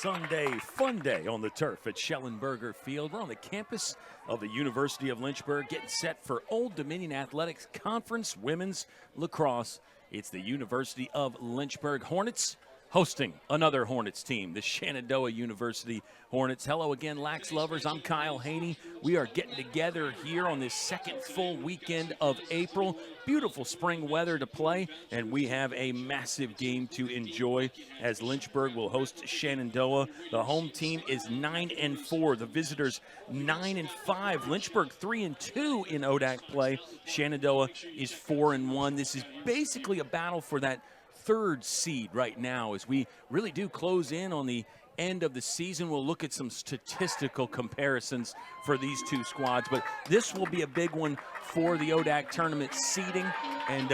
Sunday fun day on the turf at Schellenberger Field. We're on the campus of the University of Lynchburg, getting set for Old Dominion Athletics Conference Women's Lacrosse. It's the University of Lynchburg Hornets hosting another Hornets team, the Shenandoah University Hornets. Hello again, Lax lovers. I'm Kyle Haney. We are getting together here on this second full weekend of April. Beautiful spring weather to play, and we have a massive game to enjoy as Lynchburg will host Shenandoah. The home team is 9-4. The visitors 9-5. Lynchburg 3-2 in ODAC play. Shenandoah is 4-1. This is basically a battle for that third seed right now as we really do close in on the end of the season. We'll look at some statistical comparisons for these two squads, but this will be a big one for the ODAC tournament seeding, and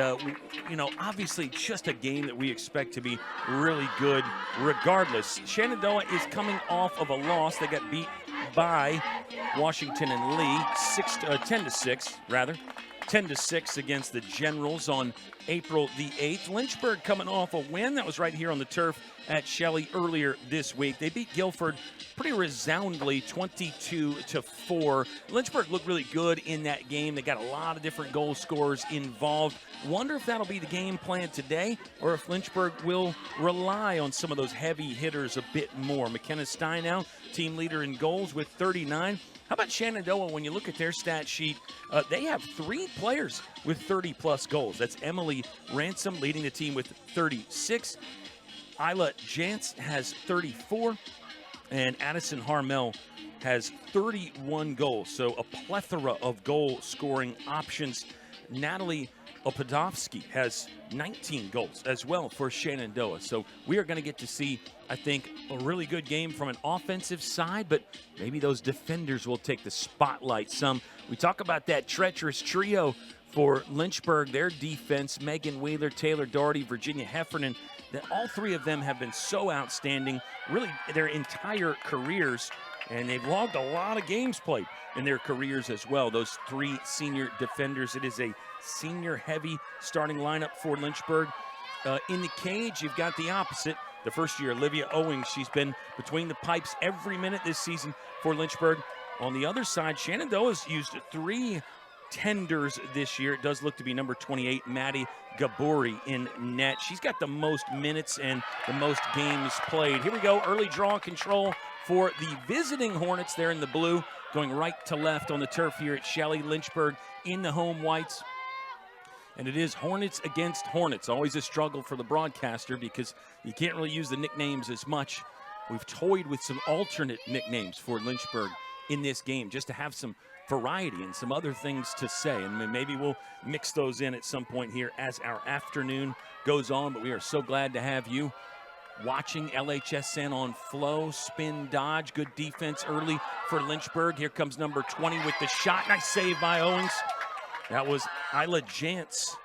obviously just a game that we expect to be really good regardless. Shenandoah is coming off of a loss. They got beat by Washington and Lee 10-6 against the Generals on April the 8th. Lynchburg coming off a win that was right here on the turf at Shelley earlier this week. They beat Guilford pretty resoundingly 22-4. Lynchburg looked really good in that game. They got a lot of different goal scorers involved. Wonder if that'll be the game plan today or if Lynchburg will rely on some of those heavy hitters a bit more. McKenna Steinow, team leader in goals with 39. How about Shenandoah? When you look at their stat sheet, they have 3 players with 30-plus goals. That's Emily Ransom leading the team with 36. Isla Jantz has 34. And Addison Harmel has 31 goals. So a plethora of goal-scoring options. Natalie Opodovsky has 19 goals as well for Shenandoah. So we are going to get to see, I think, a really good game from an offensive side, but maybe those defenders will take the spotlight some. We talk about that treacherous trio for Lynchburg, their defense, Megan Wheeler, Taylor Doherty, Virginia Heffernan. That all 3 of them have been so outstanding, really their entire careers, and they've logged a lot of games played in their careers as well. Those 3 senior defenders. It is a senior-heavy starting lineup for Lynchburg. In the cage, you've got the opposite. The first year, Olivia Owings, she's been between the pipes every minute this season for Lynchburg. On the other side, Shenandoah's used 3 tenders this year. It does look to be number 28, Maddie Gabori in net. She's got the most minutes and the most games played. Here we go, early draw control for the visiting Hornets there in the blue, going right to left on the turf here at Shelley. Lynchburg in the home whites. And it is Hornets against Hornets. Always a struggle for the broadcaster because you can't really use the nicknames as much. We've toyed with some alternate nicknames for Lynchburg in this game just to have some variety and some other things to say, and maybe we'll mix those in at some point here as our afternoon goes on. But we are so glad to have you watching LHSN on Flo. Spin dodge, good defense early for Lynchburg. Here comes number 20 with the shot. Nice save by Owings. That was Ayla Jantz,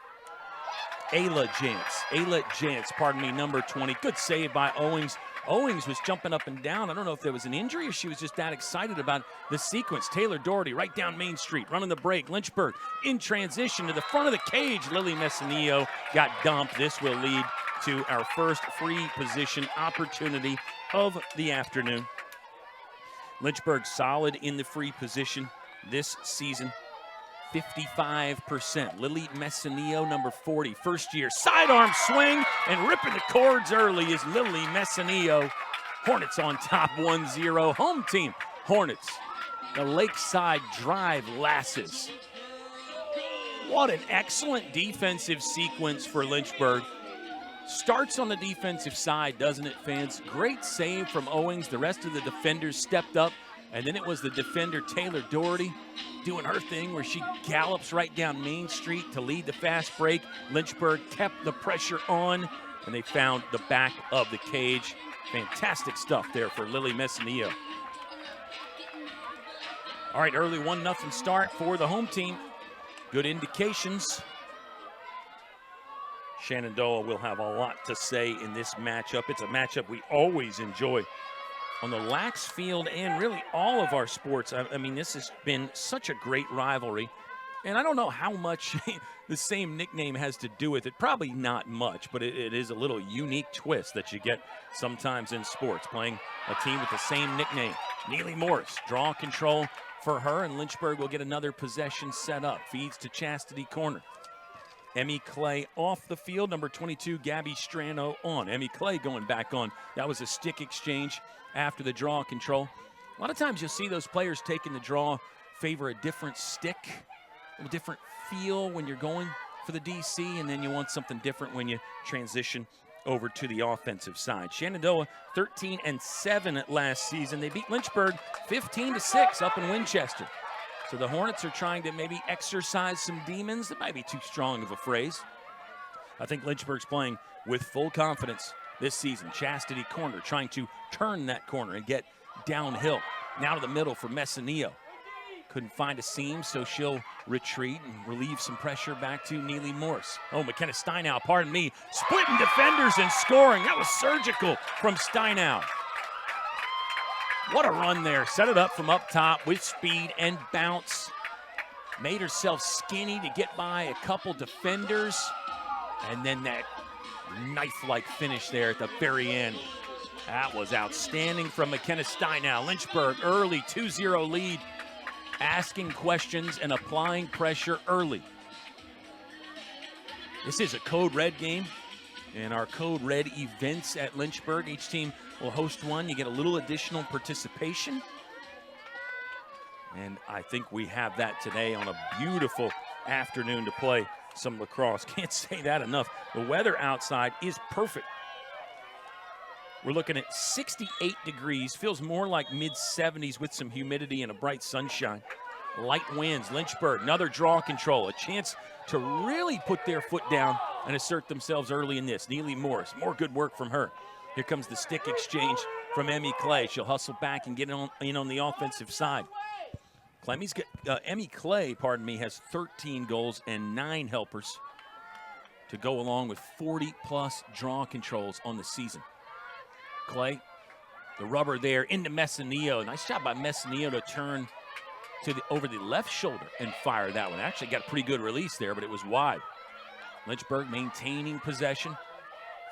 number 20. Good save by Owings. Owings was jumping up and down. I don't know if there was an injury or she was just that excited about the sequence. Taylor Doherty right down Main Street, running the break. Lynchburg in transition to the front of the cage. Lily Messinillo got dumped. This will lead to our first free position opportunity of the afternoon. Lynchburg solid in the free position this season. 55%. Lily Messinillo, number 40, first year. Sidearm swing and ripping the cords early is Lily Messinillo. Hornets on top 1-0. Home team, Hornets. The Lakeside Drive Lasses. What an excellent defensive sequence for Lynchburg. Starts on the defensive side, doesn't it, fans? Great save from Owings. The rest of the defenders stepped up. And then it was the defender, Taylor Doherty, doing her thing where she gallops right down Main Street to lead the fast break. Lynchburg kept the pressure on, and they found the back of the cage. Fantastic stuff there for Lily Messinillo. All right, early 1-0 start for the home team. Good indications. Shenandoah will have a lot to say in this matchup. It's a matchup we always enjoy on the Lax field and really all of our sports. I mean, this has been such a great rivalry. And I don't know how much the same nickname has to do with it. Probably not much, but it is a little unique twist that you get sometimes in sports, playing a team with the same nickname. Neely Morris, draw control for her, and Lynchburg will get another possession set up. Feeds to Chastity corner. Emmy Clay off the field. Number 22, Gabby Strano on. Emmy Clay going back on. That was a stick exchange after the draw control. A lot of times you'll see those players taking the draw favor a different stick, a different feel when you're going for the DC, and then you want something different when you transition over to the offensive side. Shenandoah 13-7 at last season. They beat Lynchburg 15-6 up in Winchester. So the Hornets are trying to maybe exercise some demons. That might be too strong of a phrase. I think Lynchburg's playing with full confidence this season. Chastity corner, trying to turn that corner and get downhill. Now to the middle for Messineo. Couldn't find a seam, so she'll retreat and relieve some pressure back to Neely Morris. Oh, McKenna Steinow, pardon me, splitting defenders and scoring. That was surgical from Steinow. What a run there. Set it up from up top with speed and bounce. Made herself skinny to get by a couple defenders. And then that knife-like finish there at the very end. That was outstanding from McKenna Steinow. Lynchburg early 2-0 lead. Asking questions and applying pressure early. This is a Code Red game, and our Code Red events at Lynchburg, each team will host one. You get a little additional participation, and I think we have that today on a beautiful afternoon to play some lacrosse. Can't say that enough. The weather outside is perfect. We're looking at 68 degrees. Feels more like mid-70s with some humidity and a bright sunshine. Light winds. Lynchburg, another draw control. A chance to really put their foot down and assert themselves early in this. Neely Morris, more good work from her. Here comes the stick exchange from Emmy Clay. She'll hustle back and get in on the offensive side. Emmy Clay, has 13 goals and 9 helpers to go along with 40-plus draw controls on the season. Clay, the rubber there into Messineo. Nice job by Messineo to turn over the left shoulder and fire that one. Actually got a pretty good release there, but it was wide. Lynchburg maintaining possession.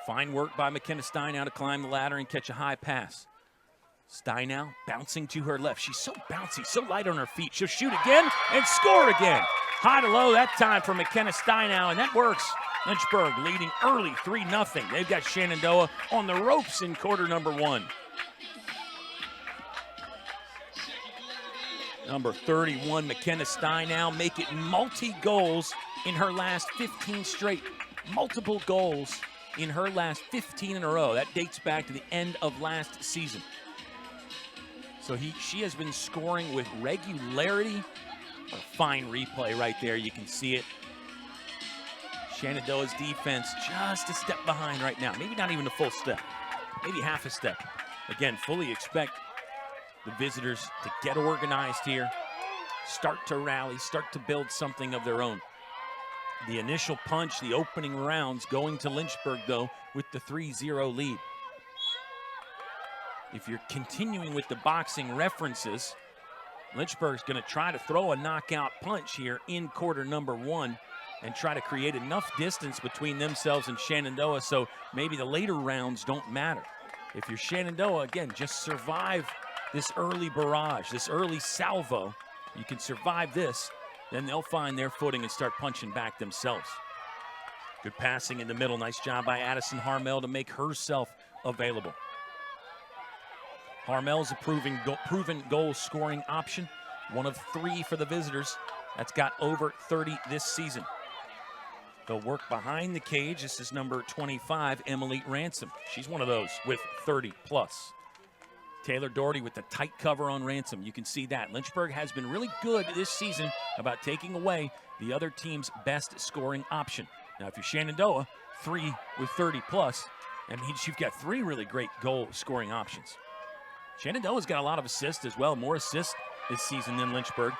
Fine work by McKenna Steinow to climb the ladder and catch a high pass. Steinow bouncing to her left. She's so bouncy, so light on her feet. She'll shoot again and score again. High to low that time for McKenna Steinow, and that works. Lynchburg leading early 3-0. They've got Shenandoah on the ropes in quarter number 1. Number 31, McKenna Steinow, make it multi-goals in her last 15 straight. Multiple goals in her last 15 in a row. That dates back to the end of last season. So she has been scoring with regularity. A fine replay right there. You can see it. Shenandoah's defense just a step behind right now. Maybe not even a full step. Maybe half a step. Again, fully expect the visitors to get organized here, start to rally, start to build something of their own. The initial punch, the opening rounds, going to Lynchburg, though, with the 3-0 lead. If you're continuing with the boxing references, Lynchburg's going to try to throw a knockout punch here in quarter number 1 and try to create enough distance between themselves and Shenandoah so maybe the later rounds don't matter. If you're Shenandoah, again, just survive this early barrage, this early salvo. You can survive this, then they'll find their footing and start punching back themselves. Good passing in the middle. Nice job by Addison Harmel to make herself available. Harmel's a proven goal-scoring option. One of 3 for the visitors. That's got over 30 this season. They'll work behind the cage. This is number 25, Emily Ransom. She's one of those with 30-plus. Taylor Doherty with the tight cover on Ransom. You can see that. Lynchburg has been really good this season about taking away the other team's best scoring option. Now, if you're Shenandoah, 3 with 30-plus, that means you've got 3 really great goal-scoring options. Shenandoah's got a lot of assists as well, more assists this season than Lynchburg.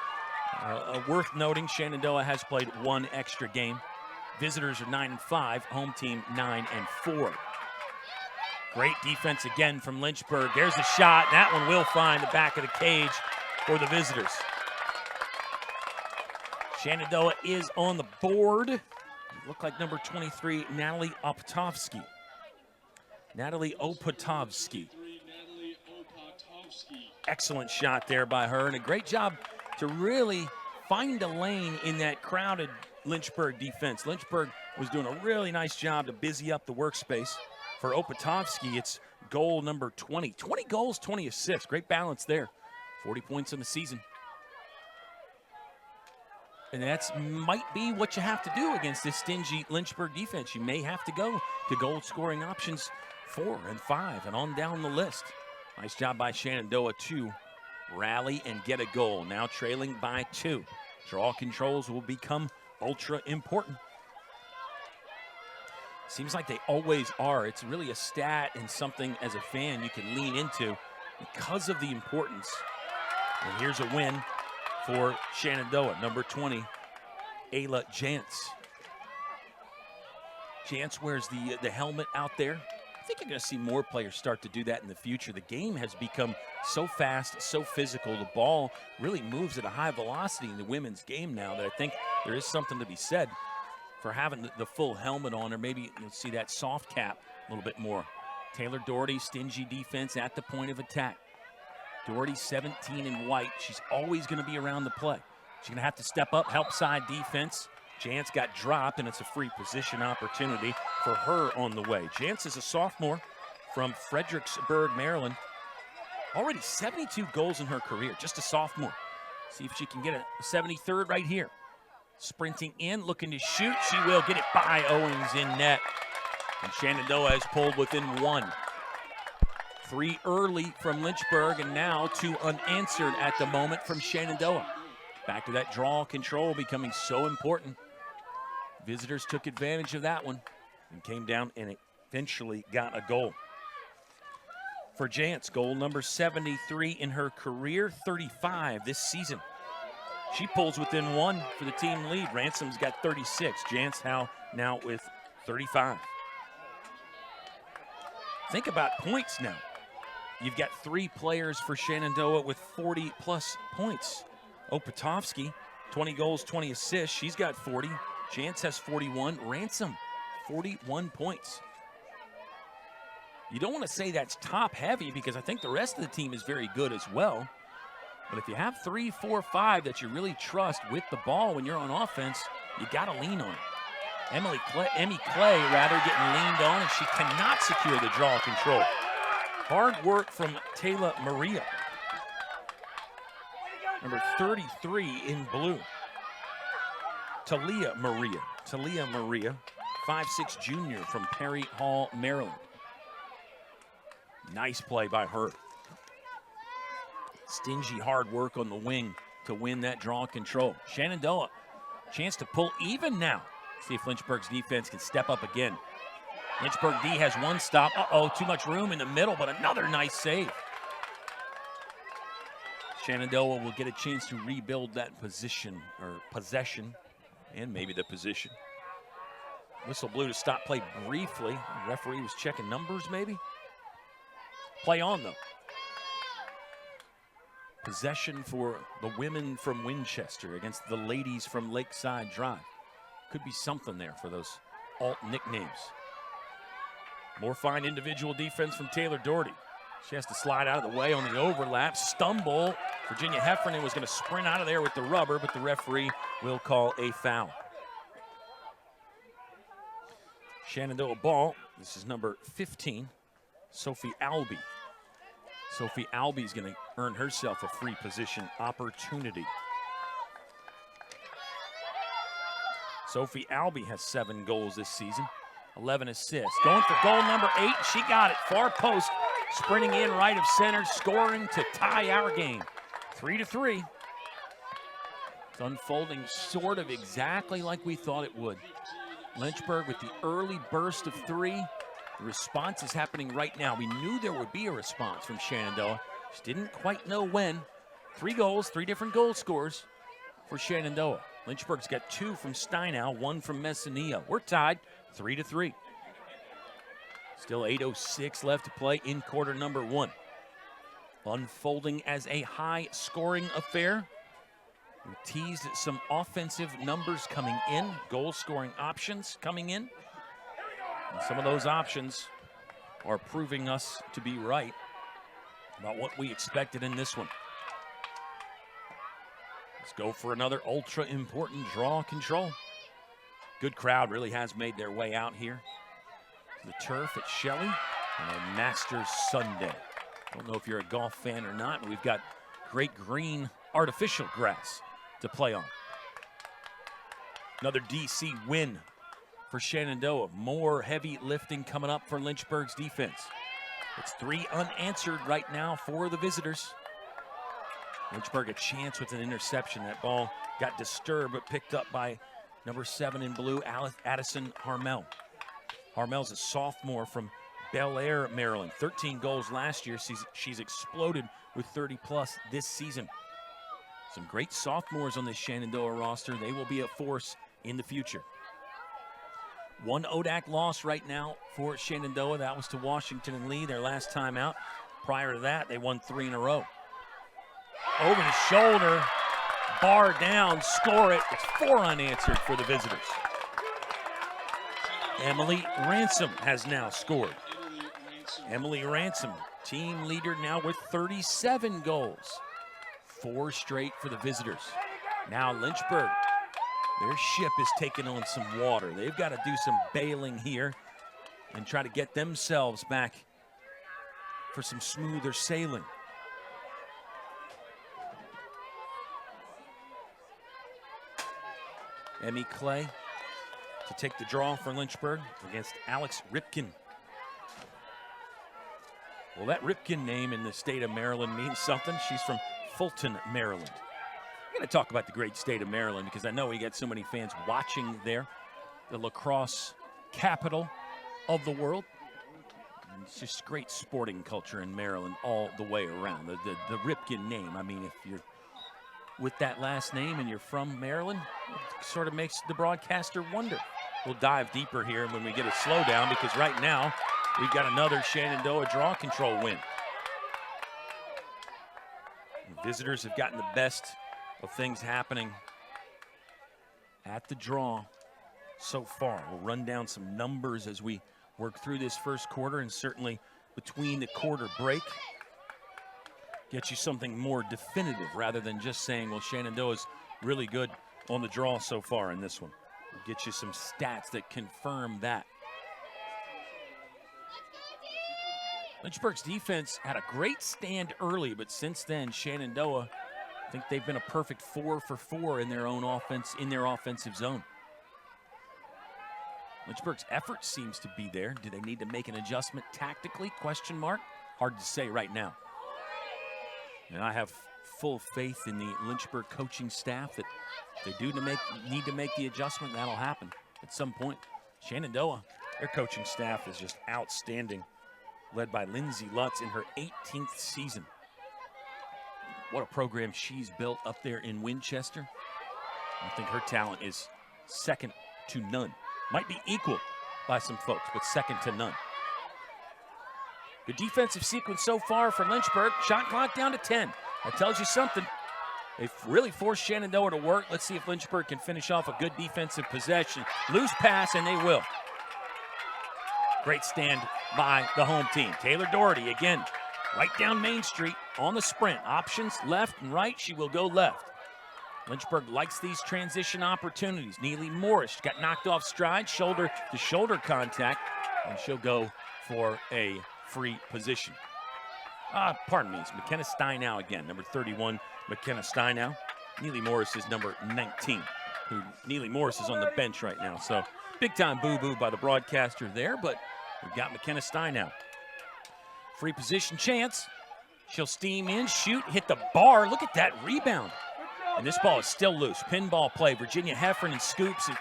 Worth noting, Shenandoah has played 1 extra game. Visitors are 9-5, home team 9-4. Great defense again from Lynchburg. There's a shot. That one will find the back of the cage for the visitors. Shenandoah is on the board. Look like number 23, Natalie Opatovsky. Natalie Opatovsky. Excellent shot there by her, and a great job to really find a lane in that crowded Lynchburg defense. Lynchburg was doing a really nice job to busy up the workspace. For Opatovsky, it's goal number 20. 20 goals, 20 assists. Great balance there. 40 points in the season. And that might be what you have to do against this stingy Lynchburg defense. You may have to go to goal scoring options 4 and 5 and on down the list. Nice job by Shenandoah to rally and get a goal. Now trailing by 2. Draw controls will become ultra important. Seems like they always are. It's really a stat and something as a fan you can lean into because of the importance. And here's a win for Shenandoah, number 20, Ayla Jantz. Jantz wears the helmet out there. I think you're going to see more players start to do that in the future. The game has become so fast, so physical. The ball really moves at a high velocity in the women's game now that I think there is something to be said for having the full helmet on, or maybe you'll see that soft cap a little bit more. Taylor Doherty, stingy defense at the point of attack. Doherty, 17 in white. She's always going to be around the play. She's going to have to step up, help side defense. Jantz got dropped, and it's a free position opportunity for her on the way. Jantz is a sophomore from Fredericksburg, Maryland. Already 72 goals in her career, just a sophomore. See if she can get a 73rd right here. Sprinting in, looking to shoot. She will get it by Owens in net. And Shenandoah has pulled within 1. 3 early from Lynchburg, and now 2 unanswered at the moment from Shenandoah. Back to that draw control becoming so important. Visitors took advantage of that one and came down and eventually got a goal. For Jantz, goal number 73 in her career, 35 this season. She pulls within 1 for the team lead. Ransom's got 36. Jantz now with 35. Think about points now. You've got 3 players for Shenandoah with 40-plus points. Opatovsky, 20 goals, 20 assists. She's got 40. Jantz has 41. Ransom, 41 points. You don't want to say that's top-heavy because I think the rest of the team is very good as well. But if you have 3, 4, 5 that you really trust with the ball when you're on offense, you got to lean on it. Emmy Clay, getting leaned on, and she cannot secure the draw control. Hard work from Taylor Maria. Number 33 in blue. Talia Maria, 5'6" junior from Perry Hall, Maryland. Nice play by her. Stingy hard work on the wing to win that draw control. Shenandoah, chance to pull even now. See if Lynchburg's defense can step up again. Lynchburg D has 1 stop. Uh-oh, too much room in the middle, but another nice save. Shenandoah will get a chance to rebuild that possession, and maybe the position. Whistle blew to stop play briefly. The referee was checking numbers, maybe. Play on, though. Possession for the women from Winchester against the ladies from Lakeside Drive. Could be something there for those alt nicknames. More fine individual defense from Taylor Doherty. She has to slide out of the way on the overlap. Stumble. Virginia Heffernan was going to sprint out of there with the rubber, but the referee will call a foul. Shenandoah ball. This is number 15, Sophie Albee. Sophie Albee is going to earn herself a free position opportunity. Sophie Albee has 7 goals this season, 11 assists. Going for goal number 8. She got it. Far post, sprinting in right of center, scoring to tie our game. 3-3. It's unfolding sort of exactly like we thought it would. Lynchburg with the early burst of 3. The response is happening right now. We knew there would be a response from Shenandoah. Just didn't quite know when. 3 goals, 3 different goal scorers for Shenandoah. Lynchburg's got 2 from Steinau, 1 from Messinea. We're tied 3-3. Still 8:06 left to play in quarter number 1. Unfolding as a high-scoring affair. We teased some offensive numbers coming in, goal-scoring options coming in. And some of those options are proving us to be right about what we expected in this one. Let's go for another ultra-important draw control. Good crowd really has made their way out here to the turf at Shelley on a Masters Sunday. Don't know if you're a golf fan or not, but we've got great green artificial grass to play on. Another DC win for Shenandoah. More heavy lifting coming up for Lynchburg's defense. It's 3 unanswered right now for the visitors. Lynchburg a chance with an interception. That ball got disturbed but picked up by number 7 in blue, Addison Harmel. Harmel's a sophomore from Bel Air, Maryland. 13 goals last year. She's exploded with 30-plus this season. Some great sophomores on this Shenandoah roster. They will be a force in the future. 1 ODAC loss right now for Shenandoah. That was to Washington and Lee, their last time out. Prior to that, they won 3 in a row. Over the shoulder, bar down, score it. It's 4 unanswered for the visitors. Emily Ransom has now scored. Emily Ransom, team leader now with 37 goals. 4 straight for the visitors. Now Lynchburg, their ship is taking on some water. They've got to do some bailing here and try to get themselves back for some smoother sailing. Emmy Clay to take the draw for Lynchburg against Alex Ripken. Well, that Ripken name in the state of Maryland means something. She's from Fulton, Maryland. I'm going to talk about the great state of Maryland because I know we got so many fans watching there. The lacrosse capital of the world. And it's just great sporting culture in Maryland all the way around. The Ripken name, I mean, if you're with that last name and you're from Maryland, it sort of makes the broadcaster wonder. We'll dive deeper here when we get a slowdown because right now we've got another Shenandoah draw control win. The visitors have gotten the best of things happening at the draw so far. We'll run down some numbers as we work through this first quarter and certainly between the quarter break. Get you something more definitive rather than just saying, well, Shenandoah's really good on the draw so far in this one. We'll get you some stats that confirm that. Lynchburg's defense had a great stand early, but since then, Shenandoah, I think they've been a perfect 4 for 4 in their own offense, in their offensive zone. Lynchburg's effort seems to be there. Do they need to make an adjustment tactically? Question mark. Hard to say right now. And I have full faith in the Lynchburg coaching staff that if they need to make the adjustment, that'll happen at some point. Shenandoah, their coaching staff is just outstanding, led by Lindsay Lutz in her 18th season. What a program she's built up there in Winchester. I think her talent is second to none. Might be equal by some folks, but second to none. Good defensive sequence so far for Lynchburg. Shot clock down to 10. That tells you something. They've really forced Shenandoah to work. Let's see if Lynchburg can finish off a good defensive possession. Loose pass, and they will. Great stand by the home team. Taylor Doherty again, right down Main Street on the sprint. Options left and right. She will go left. Lynchburg likes these transition opportunities. Neely Morris got knocked off stride, shoulder to shoulder contact, and she'll go for a free position. Pardon me, it's McKenna Steinow again, number 31, McKenna Steinow. Neely Morris is number 19. Neely Morris is on the bench right now, so big-time boo-boo by the broadcaster there, but we've got McKenna Steinow. Free position chance. She'll steam in, shoot, hit the bar. Look at that rebound. And this ball is still loose. Pinball play. Virginia Heffernan scoops it.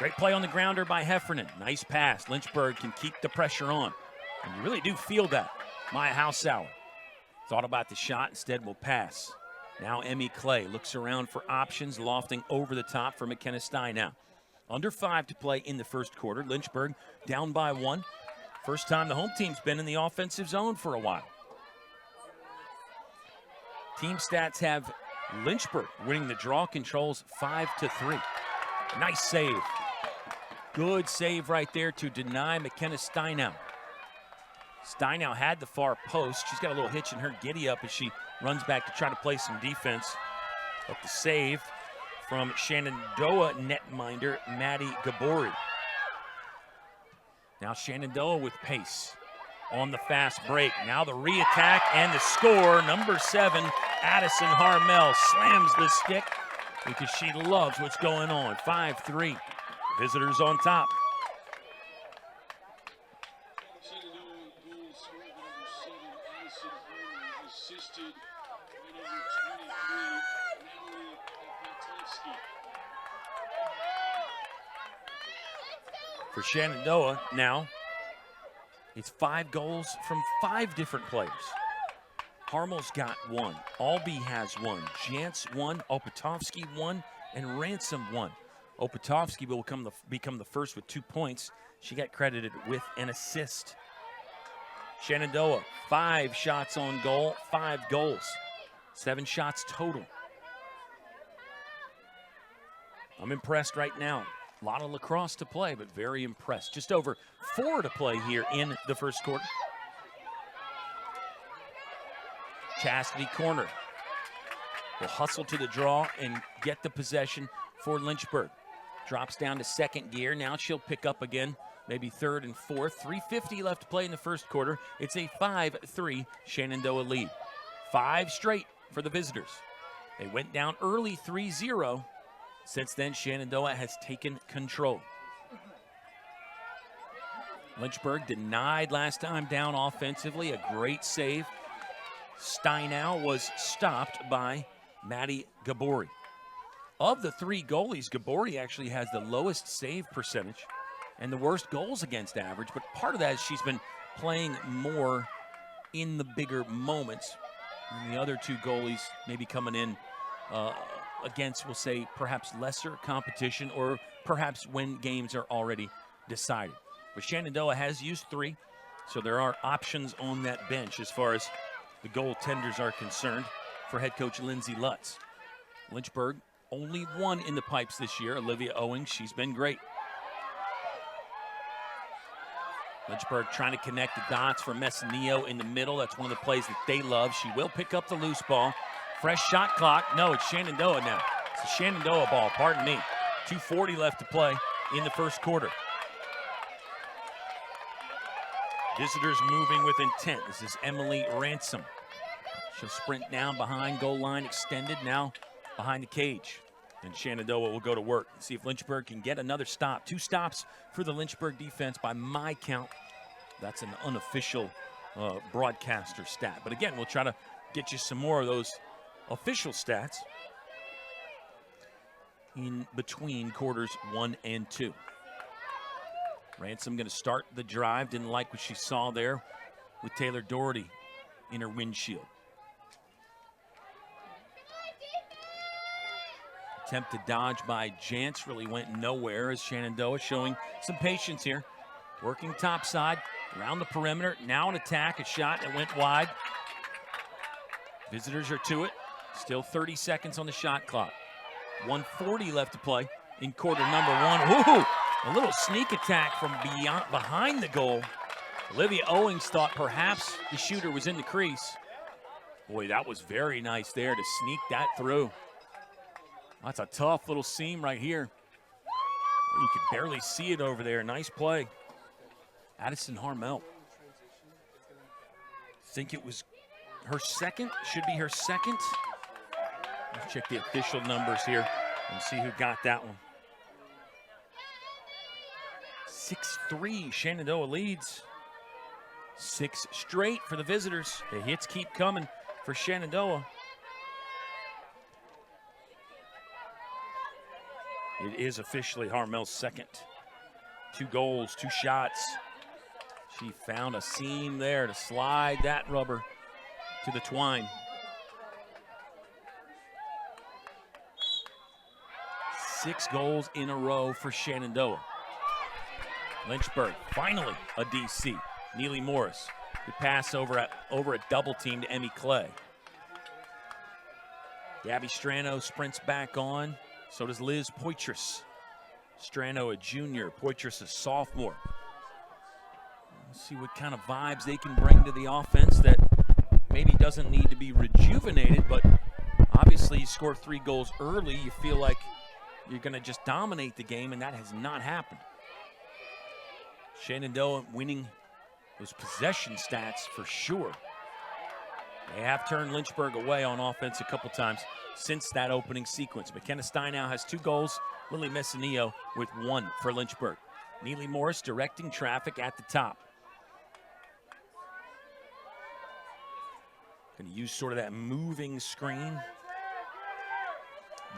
Great play on the grounder by Heffernan. Nice pass. Lynchburg can keep the pressure on. And you really do feel that. Maya Hausauer thought about the shot, instead will pass. Now Emmy Clay looks around for options, lofting over the top for McKenna Steinow. Under 5 to play in the first quarter. Lynchburg down by 1. First time the home team's been in the offensive zone for a while. Team stats have Lynchburg winning the draw controls 5-3. Nice save. Good save right there to deny McKenna Steinow. Steinow had the far post. She's got a little hitch in her giddy up as she runs back to try to play some defense. But the save from Shenandoah netminder Maddie Gabori. Now Shenandoah with pace on the fast break. Now the re-attack and the score. Number 7, Addison Harmel slams the stick because she loves what's going on. 5-3. Visitors on top. For Shenandoah now, it's 5 goals from 5 different players. Harmel's got 1. Albee has 1. Jantz 1. Opatovsky 1. And Ransom 1. Opatovsky will become the first with 2 points. She got credited with an assist. Shenandoah, 5 shots on goal, 5 goals. 7 shots total. I'm impressed right now. A lot of lacrosse to play, but very impressed. Just over 4 to play here in the first quarter. Chastity corner will hustle to the draw and get the possession for Lynchburg. Drops down to second gear. Now she'll pick up again, maybe third and fourth. 3:50 left to play in the first quarter. It's a 5-3 Shenandoah lead. 5 straight for the visitors. They went down early 3-0. Since then, Shenandoah has taken control. Lynchburg denied last time down offensively. A great save. Steinow was stopped by Maddie Gabori. Of the 3 goalies, Gabori actually has the lowest save percentage and the worst goals against average, but part of that is she's been playing more in the bigger moments. And the other 2 goalies maybe coming in against, we'll say, perhaps lesser competition or perhaps when games are already decided. But Shenandoah has used 3, so there are options on that bench as far as the goaltenders are concerned for head coach Lindsay Lutz. Lynchburg only 1 in the pipes this year, Olivia Owings. She's been great. Lynchburg trying to connect the dots for Messinillo in the middle. That's one of the plays that they love. She will pick up the loose ball. Fresh shot clock. No, it's Shenandoah now. It's a Shenandoah ball, pardon me. 2:40 left to play in the first quarter. Visitors moving with intent. This is Emily Ransom. She'll sprint down behind goal line, extended now behind the cage. And Shenandoah will go to work. See if Lynchburg can get another stop. 2 stops for the Lynchburg defense by my count. That's an unofficial broadcaster stat. But again, we'll try to get you some more of those official stats in between quarters 1 and 2. Ransom going to start the drive. Didn't like what she saw there with Taylor Doherty in her windshield. Attempt to dodge by Jantz really went nowhere as Shenandoah showing some patience here. Working top side, around the perimeter. Now an attack, a shot that went wide. Visitors are to it. Still 30 seconds on the shot clock. 1:40 left to play in quarter number 1. Woo! A little sneak attack from behind the goal. Olivia Owings thought perhaps the shooter was in the crease. Boy, that was very nice there to sneak that through. That's a tough little seam right here. You could barely see it over there. Nice play. Addison Harmel. Think it was her second. Should be her second. Let's check the official numbers here and see who got that one. 6-3, Shenandoah leads. 6 straight for the visitors. The hits keep coming for Shenandoah. It is officially Harmel's second. 2 goals, 2 shots. She found a seam there to slide that rubber to the twine. 6 goals in a row for Shenandoah. Lynchburg, finally a DC. Neely Morris, the pass over a double team to Emmy Clay. Gabby Strano sprints back on. So does Liz Poitras. Strano a junior, Poitras a sophomore. Let's see what kind of vibes they can bring to the offense that maybe doesn't need to be rejuvenated, but obviously you score 3 goals early, you feel like you're going to just dominate the game, and that has not happened. Shenandoah winning those possession stats for sure. They have turned Lynchburg away on offense a couple times since that opening sequence. McKenna Steinow has 2 goals. Lily Messinillo with 1 for Lynchburg. Neely Morris directing traffic at the top. Going to use sort of that moving screen.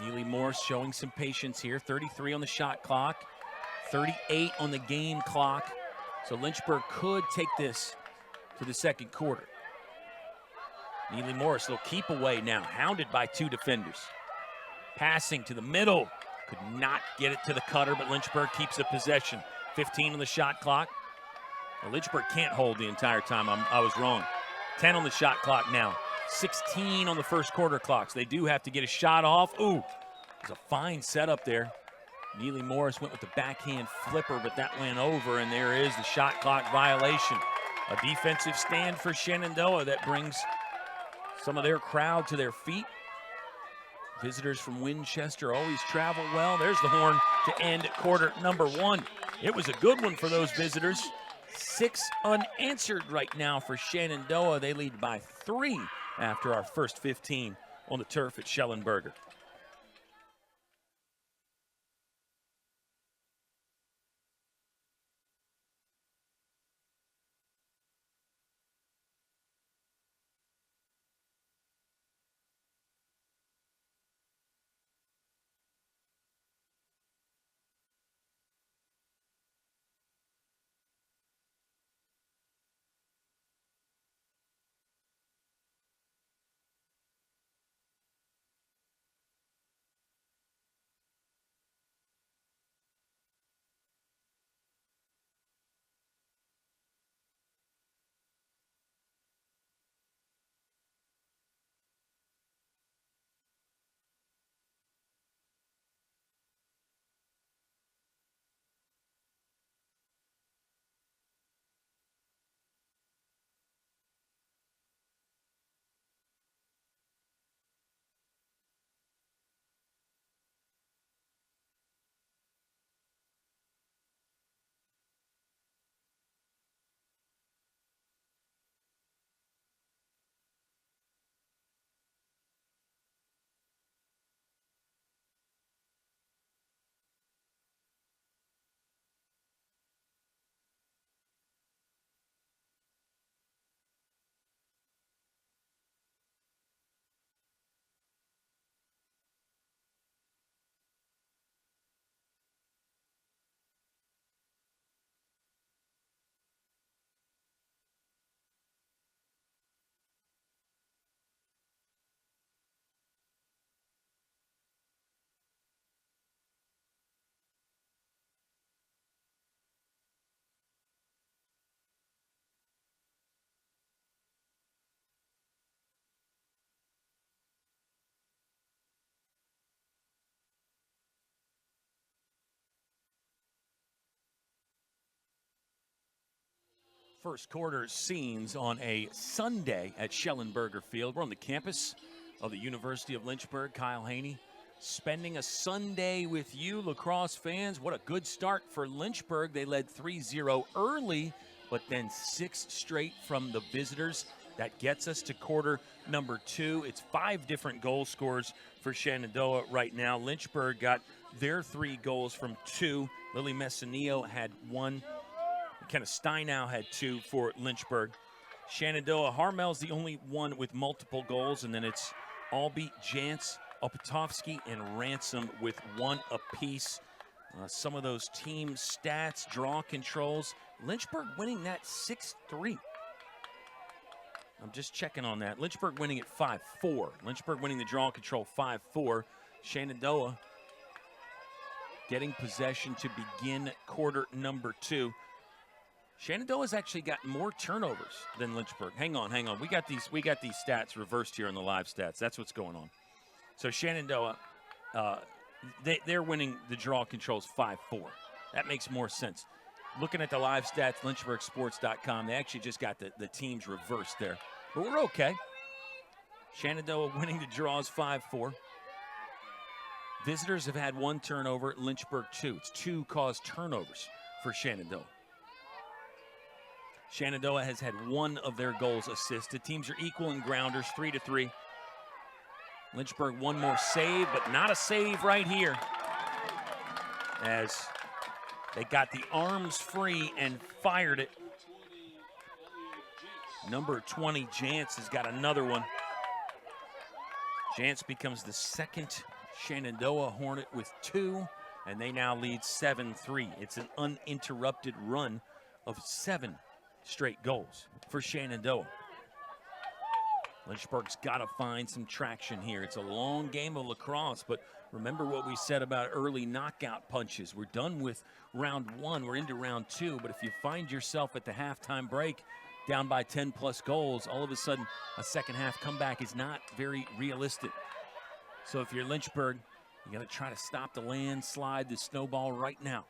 Neely Morris showing some patience here. 33 on the shot clock. 38 on the game clock. So Lynchburg could take this to the second quarter. Neely Morris, little keep away now, hounded by 2 defenders. Passing to the middle. Could not get it to the cutter, but Lynchburg keeps the possession. 15 on the shot clock. Well, Lynchburg can't hold the entire time. I was wrong. 10 on the shot clock now. 16 on the first quarter clocks. They do have to get a shot off. Ooh, there's a fine setup there. Neely Morris went with the backhand flipper, but that went over, and there is the shot clock violation. A defensive stand for Shenandoah that brings some of their crowd to their feet. Visitors from Winchester always travel well. There's the horn to end quarter number 1. It was a good one for those visitors. 6 unanswered right now for Shenandoah. They lead by 3 after our first 15 on the turf at Schellenberger. First quarter scenes on a Sunday at Schellenberger Field. We're on the campus of the University of Lynchburg. Kyle Haney spending a Sunday with you, Lacrosse fans. What a good start for Lynchburg. They led 3-0 early, but then 6 straight from the visitors. That gets us to quarter number 2. It's 5 different goal scorers for Shenandoah right now. Lynchburg got their 3 goals from 2. Lily Messinillo had 1. McKenna Steinow had 2 for Lynchburg. Shenandoah, Harmel's the only one with multiple goals, and then it's Albee, Jantz, Opatowski, and Ransom with 1 apiece. Some of those team stats, draw controls. Lynchburg winning that 6-3. I'm just checking on that. Lynchburg winning it 5-4. Lynchburg winning the draw control 5-4. Shenandoah getting possession to begin quarter number 2. Shenandoah's actually got more turnovers than Lynchburg. Hang on. We got these stats reversed here in the live stats. That's what's going on. So Shenandoah, they're winning the draw controls 5-4. That makes more sense. Looking at the live stats, LynchburgSports.com, they actually just got the teams reversed there. But we're okay. Shenandoah winning the draws 5-4. Visitors have had 1 turnover, Lynchburg 2. It's 2 caused turnovers for Shenandoah. Shenandoah has had 1 of their goals assisted. Teams are equal in grounders, 3-3. Lynchburg 1 more save, but not a save right here, as they got the arms free and fired it. Number 20, Jantz, has got another one. Jantz becomes the second Shenandoah Hornet with 2, and they now lead 7-3. It's an uninterrupted run of 7 straight goals for Shenandoah. Lynchburg's got to find some traction here. It's a long game of lacrosse, but remember what we said about early knockout punches. We're done with round 1. We're into round 2, but if you find yourself at the halftime break down by 10-plus goals, all of a sudden a second-half comeback is not very realistic. So if you're Lynchburg, you got to try to stop the landslide, the snowball right now.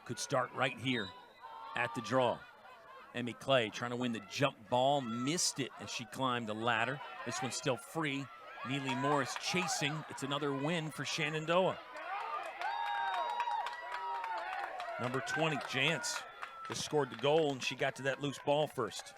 Could start right here at the draw. Emmy Clay trying to win the jump ball, missed it as she climbed the ladder. This one's still free. Neely Morris chasing. It's another win for Shenandoah. Number 20, Jantz, just scored the goal, and she got to that loose ball first.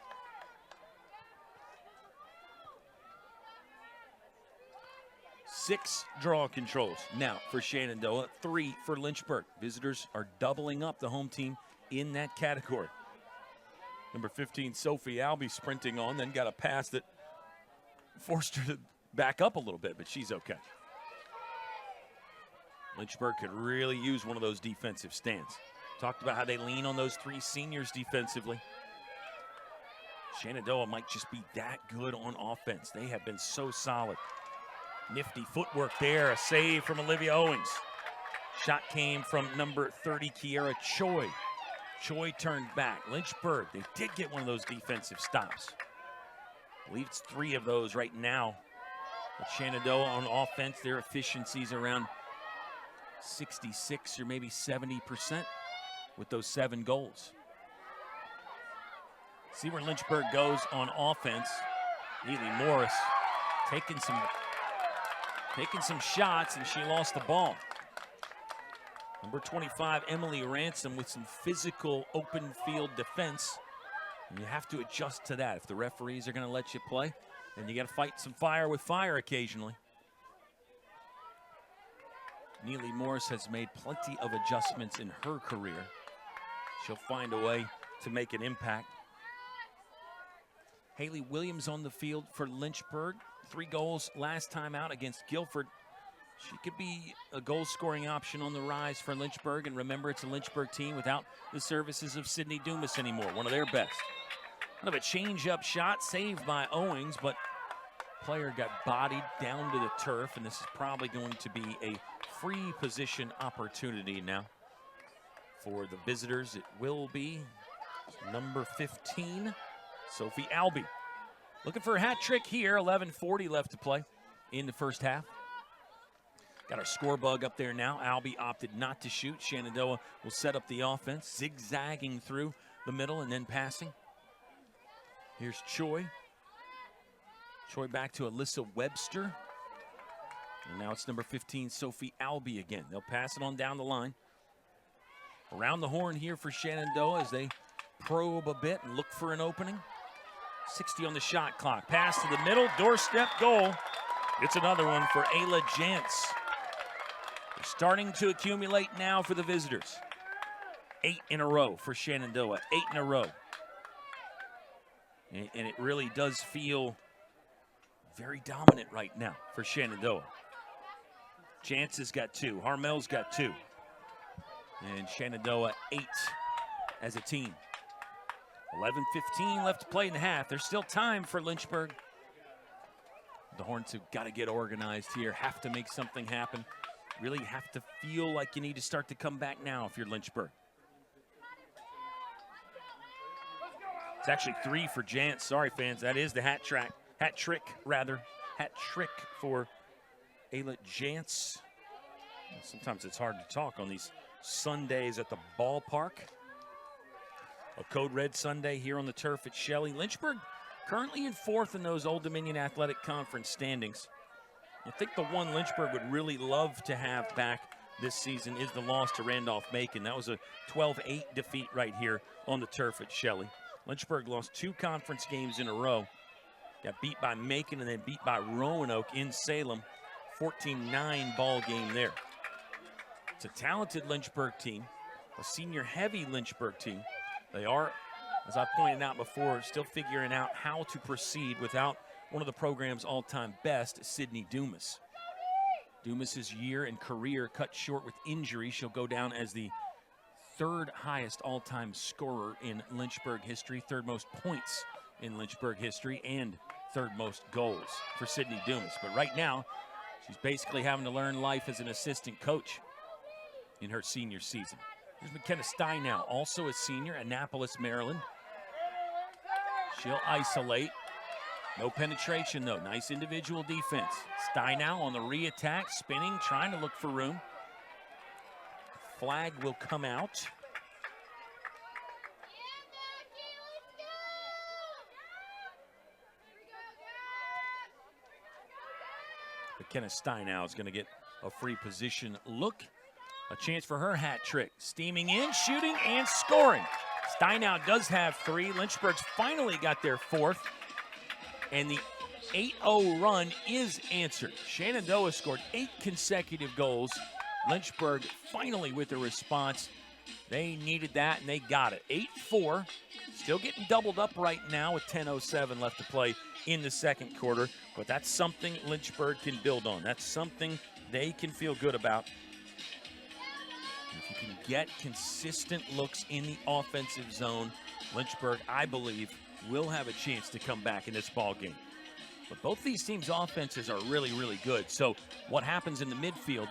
Six draw controls now for Shenandoah, 3 for Lynchburg. Visitors are doubling up the home team in that category. Number 15, Sophie Albee sprinting on, then got a pass that forced her to back up a little bit, but she's okay. Lynchburg could really use one of those defensive stands. Talked about how they lean on those 3 seniors defensively. Shenandoah might just be that good on offense. They have been so solid. Nifty footwork there, a save from Olivia Owings. Shot came from number 30, Kiera Choi. Choi turned back. Lynchburg, they did get one of those defensive stops. I believe it's 3 of those right now. But Shenandoah on offense, their efficiency's around 66 or maybe 70% with those 7 goals. See where Lynchburg goes on offense. Neely Morris taking some shots, and she lost the ball. Number 25, Emily Ransom, with some physical open field defense. And you have to adjust to that. If the referees are going to let you play, then you got to fight some fire with fire occasionally. Neely Morris has made plenty of adjustments in her career. She'll find a way to make an impact. Haley Williams on the field for Lynchburg. 3 goals last time out against Guilford. She could be a goal-scoring option on the rise for Lynchburg. And remember, it's a Lynchburg team without the services of Sydney Dumas anymore, one of their best. Kind of a change-up shot saved by Owings, but player got bodied down to the turf, and this is probably going to be a free position opportunity now for the visitors. It will be number 15, Sophie Albee. Looking for a hat trick here. 11:40 left to play in the first half. Got our score bug up there now. Albee opted not to shoot. Shenandoah will set up the offense, zigzagging through the middle and then passing. Here's Choi. Choi back to Alyssa Webster. And now it's number 15, Sophie Albee again. They'll pass it on down the line. Around the horn here for Shenandoah as they probe a bit and look for an opening. 60 on the shot clock. Pass to the middle, doorstep goal. It's another one for Ayla Jantz. They're starting to accumulate now for the visitors. 8 in a row for Shenandoah, 8 in a row. And it really does feel very dominant right now for Shenandoah. Jantz has got 2, Harmel's got 2. And Shenandoah 8 as a team. 11:15 left to play in the half. There's still time for Lynchburg. The Hornets have got to get organized here, have to make something happen. Really have to feel like you need to start to come back now if you're Lynchburg. It's actually 3 for Jantz. Sorry, fans. That is the hat trick, rather. hat trick for Ayla Jantz. Sometimes it's hard to talk on these Sundays at the ballpark. A Code Red Sunday here on the turf at Shelley. Lynchburg currently in 4th in those Old Dominion Athletic Conference standings. I think the one Lynchburg would really love to have back this season is the loss to Randolph-Macon. That was a 12-8 defeat right here on the turf at Shelley. Lynchburg lost 2 conference games in a row. Got beat by Macon and then beat by Roanoke in Salem. 14-9 ball game there. It's a talented Lynchburg team, a senior-heavy Lynchburg team. They are, as I pointed out before, still figuring out how to proceed without one of the program's all-time best, Sydney Dumas. Dumas's year and career cut short with injury. She'll go down as the 3rd highest all-time scorer in Lynchburg history, 3rd most points in Lynchburg history, and 3rd most goals for Sydney Dumas. But right now, she's basically having to learn life as an assistant coach in her senior season. Here's McKenna Steinow, also a senior, Annapolis, Maryland. She'll isolate. No penetration, though. Nice individual defense. Steinow on the re-attack, spinning, trying to look for room. Flag will come out. McKenna Steinow is going to get a free position look. A chance for her hat trick. Steaming in, shooting, and scoring. Steinow does have 3. Lynchburg's finally got their 4th. And the 8-0 run is answered. Shenandoah scored 8 consecutive goals. Lynchburg finally with a response. They needed that, and they got it. 8-4. Still getting doubled up right now with 10:07 left to play in the second quarter. But that's something Lynchburg can build on. That's something they can feel good about. If you can get consistent looks in the offensive zone, Lynchburg, I believe, will have a chance to come back in this ball game. But both these teams' offenses are really, really good. So what happens in the midfield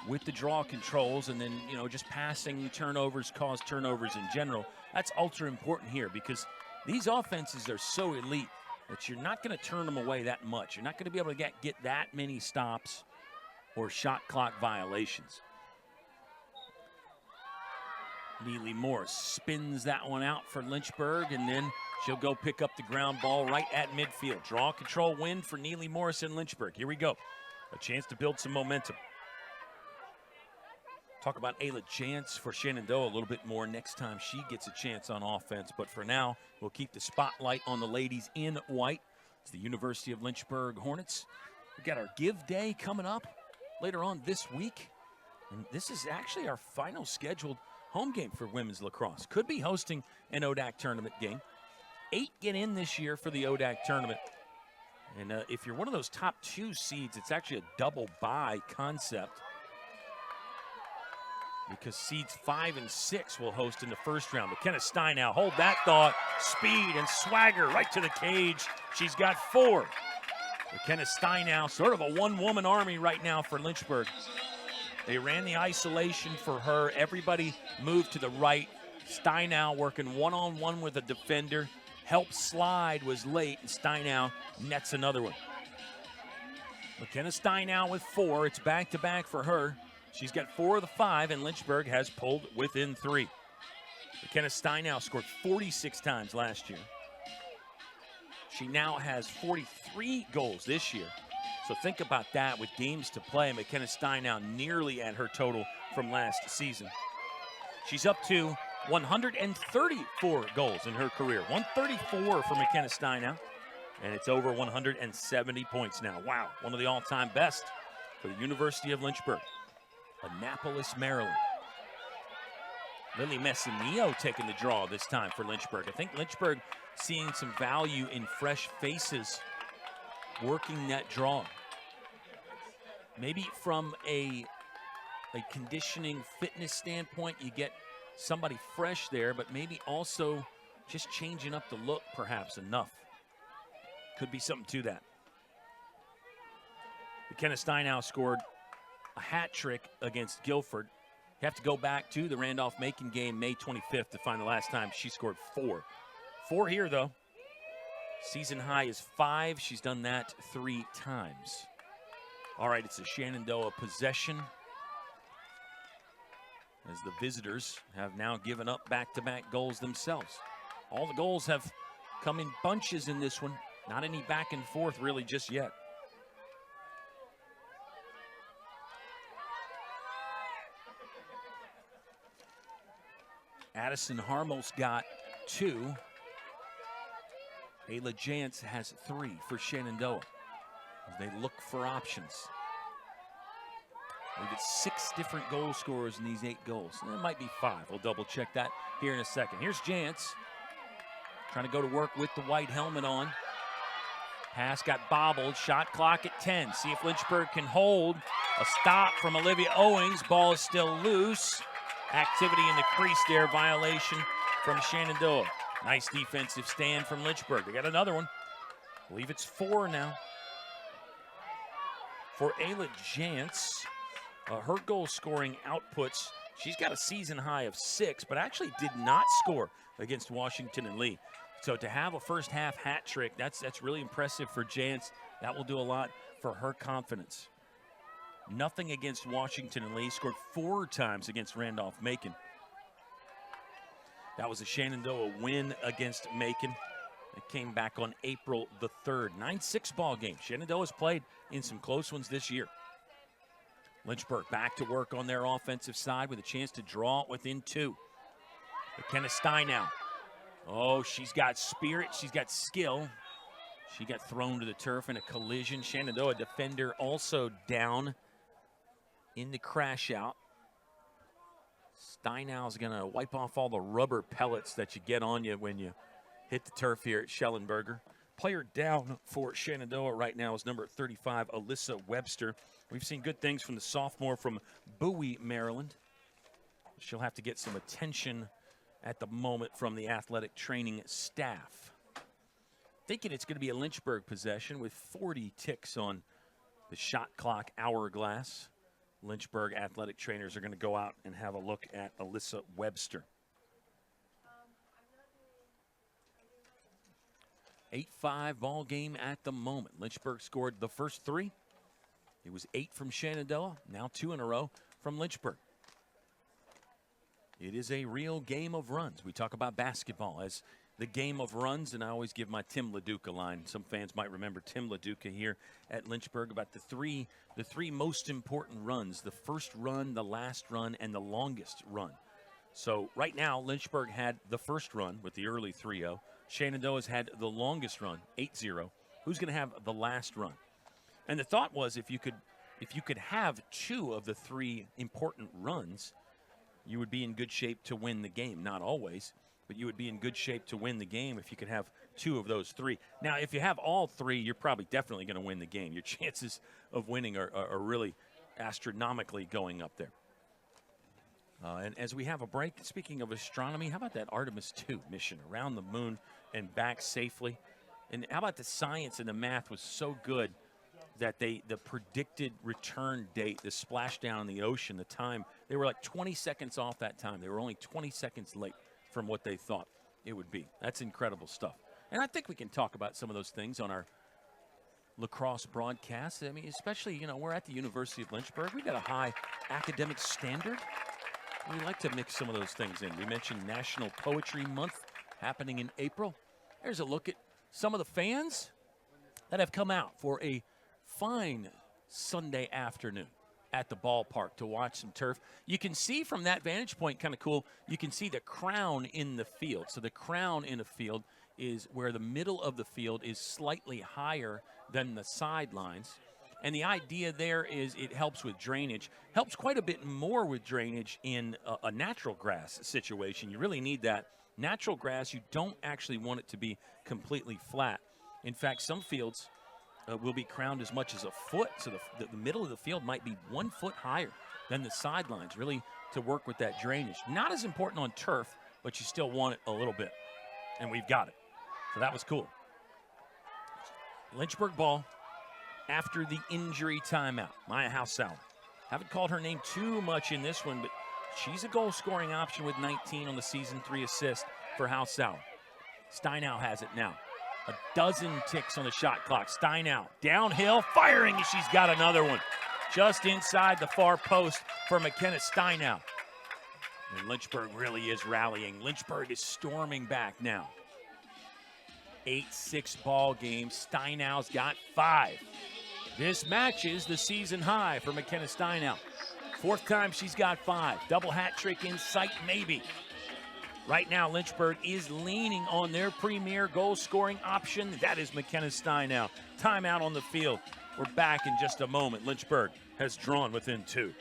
with the draw controls and then, just passing turnovers cause turnovers in general, that's ultra important here because these offenses are so elite that you're not going to turn them away that much. You're not going to be able to get that many stops or shot clock violations. Neely Morris spins that one out for Lynchburg, and then she'll go pick up the ground ball right at midfield. Draw control win for Neely Morris and Lynchburg. Here we go. A chance to build some momentum. Talk about Ayla Jantz for Shenandoah a little bit more next time she gets a chance on offense. But for now, we'll keep the spotlight on the ladies in white. It's the University of Lynchburg Hornets. We've got our Give Day coming up later on this week. And this is actually our final scheduled home game for women's lacrosse. Could be hosting an ODAC tournament game. 8 get in this year for the ODAC tournament. And if you're one of those top 2 seeds, it's actually a double bye concept because seeds 5 and 6 will host in the first round. McKenna Steinow, hold that thought. Speed and swagger right to the cage. She's got 4. McKenna Steinow, sort of a one-woman army right now for Lynchburg. They ran the isolation for her. Everybody moved to the right. Steinow working one-on-one with a defender. Help slide was late, and Steinow nets another one. McKenna Steinow with 4. It's back-to-back for her. She's got 4 of the 5, and Lynchburg has pulled within 3. McKenna Steinow scored 46 times last year. She now has 43 goals this year. So think about that with games to play. McKenna Steinow nearly at her total from last season. She's up to 134 goals in her career. 134 for McKenna Steinow. And it's over 170 points now. Wow, one of the all-time best for the University of Lynchburg. Annapolis, Maryland. Lily Messineo taking the draw this time for Lynchburg. I think Lynchburg seeing some value in fresh faces working that draw. Maybe from a conditioning fitness standpoint, you get somebody fresh there, but maybe also just changing up the look perhaps enough. Could be something to that. McKenna Steinow scored a hat trick against Guilford. You have to go back to the Randolph-Macon game May 25th to find the last time she scored 4. 4 here, though. Season high is 5. She's done that 3 times. All right, it's a Shenandoah possession, as the visitors have now given up back-to-back goals themselves. All the goals have come in bunches in this one. Not any back and forth really just yet. Addison Harmos got 2. Ayla Jantz has 3 for Shenandoah as they look for options. We get 6 different goal scorers in these 8 goals. And it might be 5. We'll double check that here in a second. Here's Jantz trying to go to work with the white helmet on. Pass got bobbled. Shot clock at 10. See if Lynchburg can hold. A stop from Olivia Owings. Ball is still loose. Activity in the crease there. Violation from Shenandoah. Nice defensive stand from Lynchburg. They got another one. I believe it's 4 now. For Ayla Jantz, her goal scoring outputs, she's got a season high of 6, but actually did not score against Washington and Lee. So to have a first half hat trick, that's really impressive for Jantz. That will do a lot for her confidence. Nothing against Washington and Lee. Scored 4 times against Randolph-Macon. That was a Shenandoah win against Macon. It came back on April the 3rd. 9-6 ball game. Shenandoah's played in some close ones this year. Lynchburg back to work on their offensive side with a chance to draw it within 2. McKenna Steinow. Oh, she's got spirit. She's got skill. She got thrown to the turf in a collision. Shenandoah defender also down in the crash out. Steinau's going to wipe off all the rubber pellets that you get on you when you hit the turf here at Schellenberger. Player down for Shenandoah right now is number 35, Alyssa Webster. We've seen good things from the sophomore from Bowie, Maryland. She'll have to get some attention at the moment from the athletic training staff. Thinking it's going to be a Lynchburg possession with 40 ticks on the shot clock hourglass. Lynchburg athletic trainers are going to go out and have a look at Alyssa Webster. 8-5 ball game at the moment. Lynchburg scored the first 3. It was 8 from Shenandoah, now 2 in a row from Lynchburg. It is a real game of runs. We talk about basketball as the game of runs, and I always give my Tim LaDuca line. Some fans might remember Tim LaDuca here at Lynchburg about the three most important runs: the first run, the last run, and the longest run. So right now, Lynchburg had the first run with the early 3-0. Shenandoah's had the longest run, 8-0. Who's going to have the last run? And the thought was if you could have 2 of the 3 important runs, you would be in good shape to win the game. Not always, but you would be in good shape to win the game if you could have 2 of those 3. Now, if you have all 3, you're probably definitely going to win the game. Your chances of winning are really astronomically going up there. And as we have a break, speaking of astronomy, how about that Artemis II mission around the moon and back safely? And how about the science and the math was so good that the predicted return date, the splashdown in the ocean, the time, they were like 20 seconds off that time. They were only 20 seconds late from what they thought it would be. That's incredible stuff. And I think we can talk about some of those things on our lacrosse broadcast. I mean, especially, we're at the University of Lynchburg. We've got a high academic standard. We like to mix some of those things in. We mentioned National Poetry Month happening in April. There's a look at some of the fans that have come out for a fine Sunday afternoon at the ballpark to watch some turf. You can see from that vantage point, kind of cool, you can see the crown in the field. So the crown in a field is where the middle of the field is slightly higher than the sidelines. And the idea there is it helps with drainage. Helps quite a bit more with drainage in a natural grass situation. You really need that. Natural grass, you don't actually want it to be completely flat. In fact, some fields will be crowned as much as a foot. So the middle of the field might be 1 foot higher than the sidelines, really to work with that drainage. Not as important on turf, but you still want it a little bit. And we've got it. So that was cool. Lynchburg ball. After the injury timeout, Maya House-Sauer. Haven't called her name too much in this one, but she's a goal-scoring option with 19 on the season, 3 assists for House-Sauer. Steinow has it now. A dozen ticks on the shot clock. Steinow downhill, firing, and she's got another one. Just inside the far post for McKenna Steinow. And Lynchburg really is rallying. Lynchburg is storming back now. 8-6 ball game. Steinau's got 5. This matches the season high for McKenna Steinow. 4th time she's got 5. Double hat trick in sight, maybe. Right now, Lynchburg is leaning on their premier goal-scoring option. That is McKenna Steinow. Timeout on the field. We're back in just a moment. Lynchburg has drawn within 2.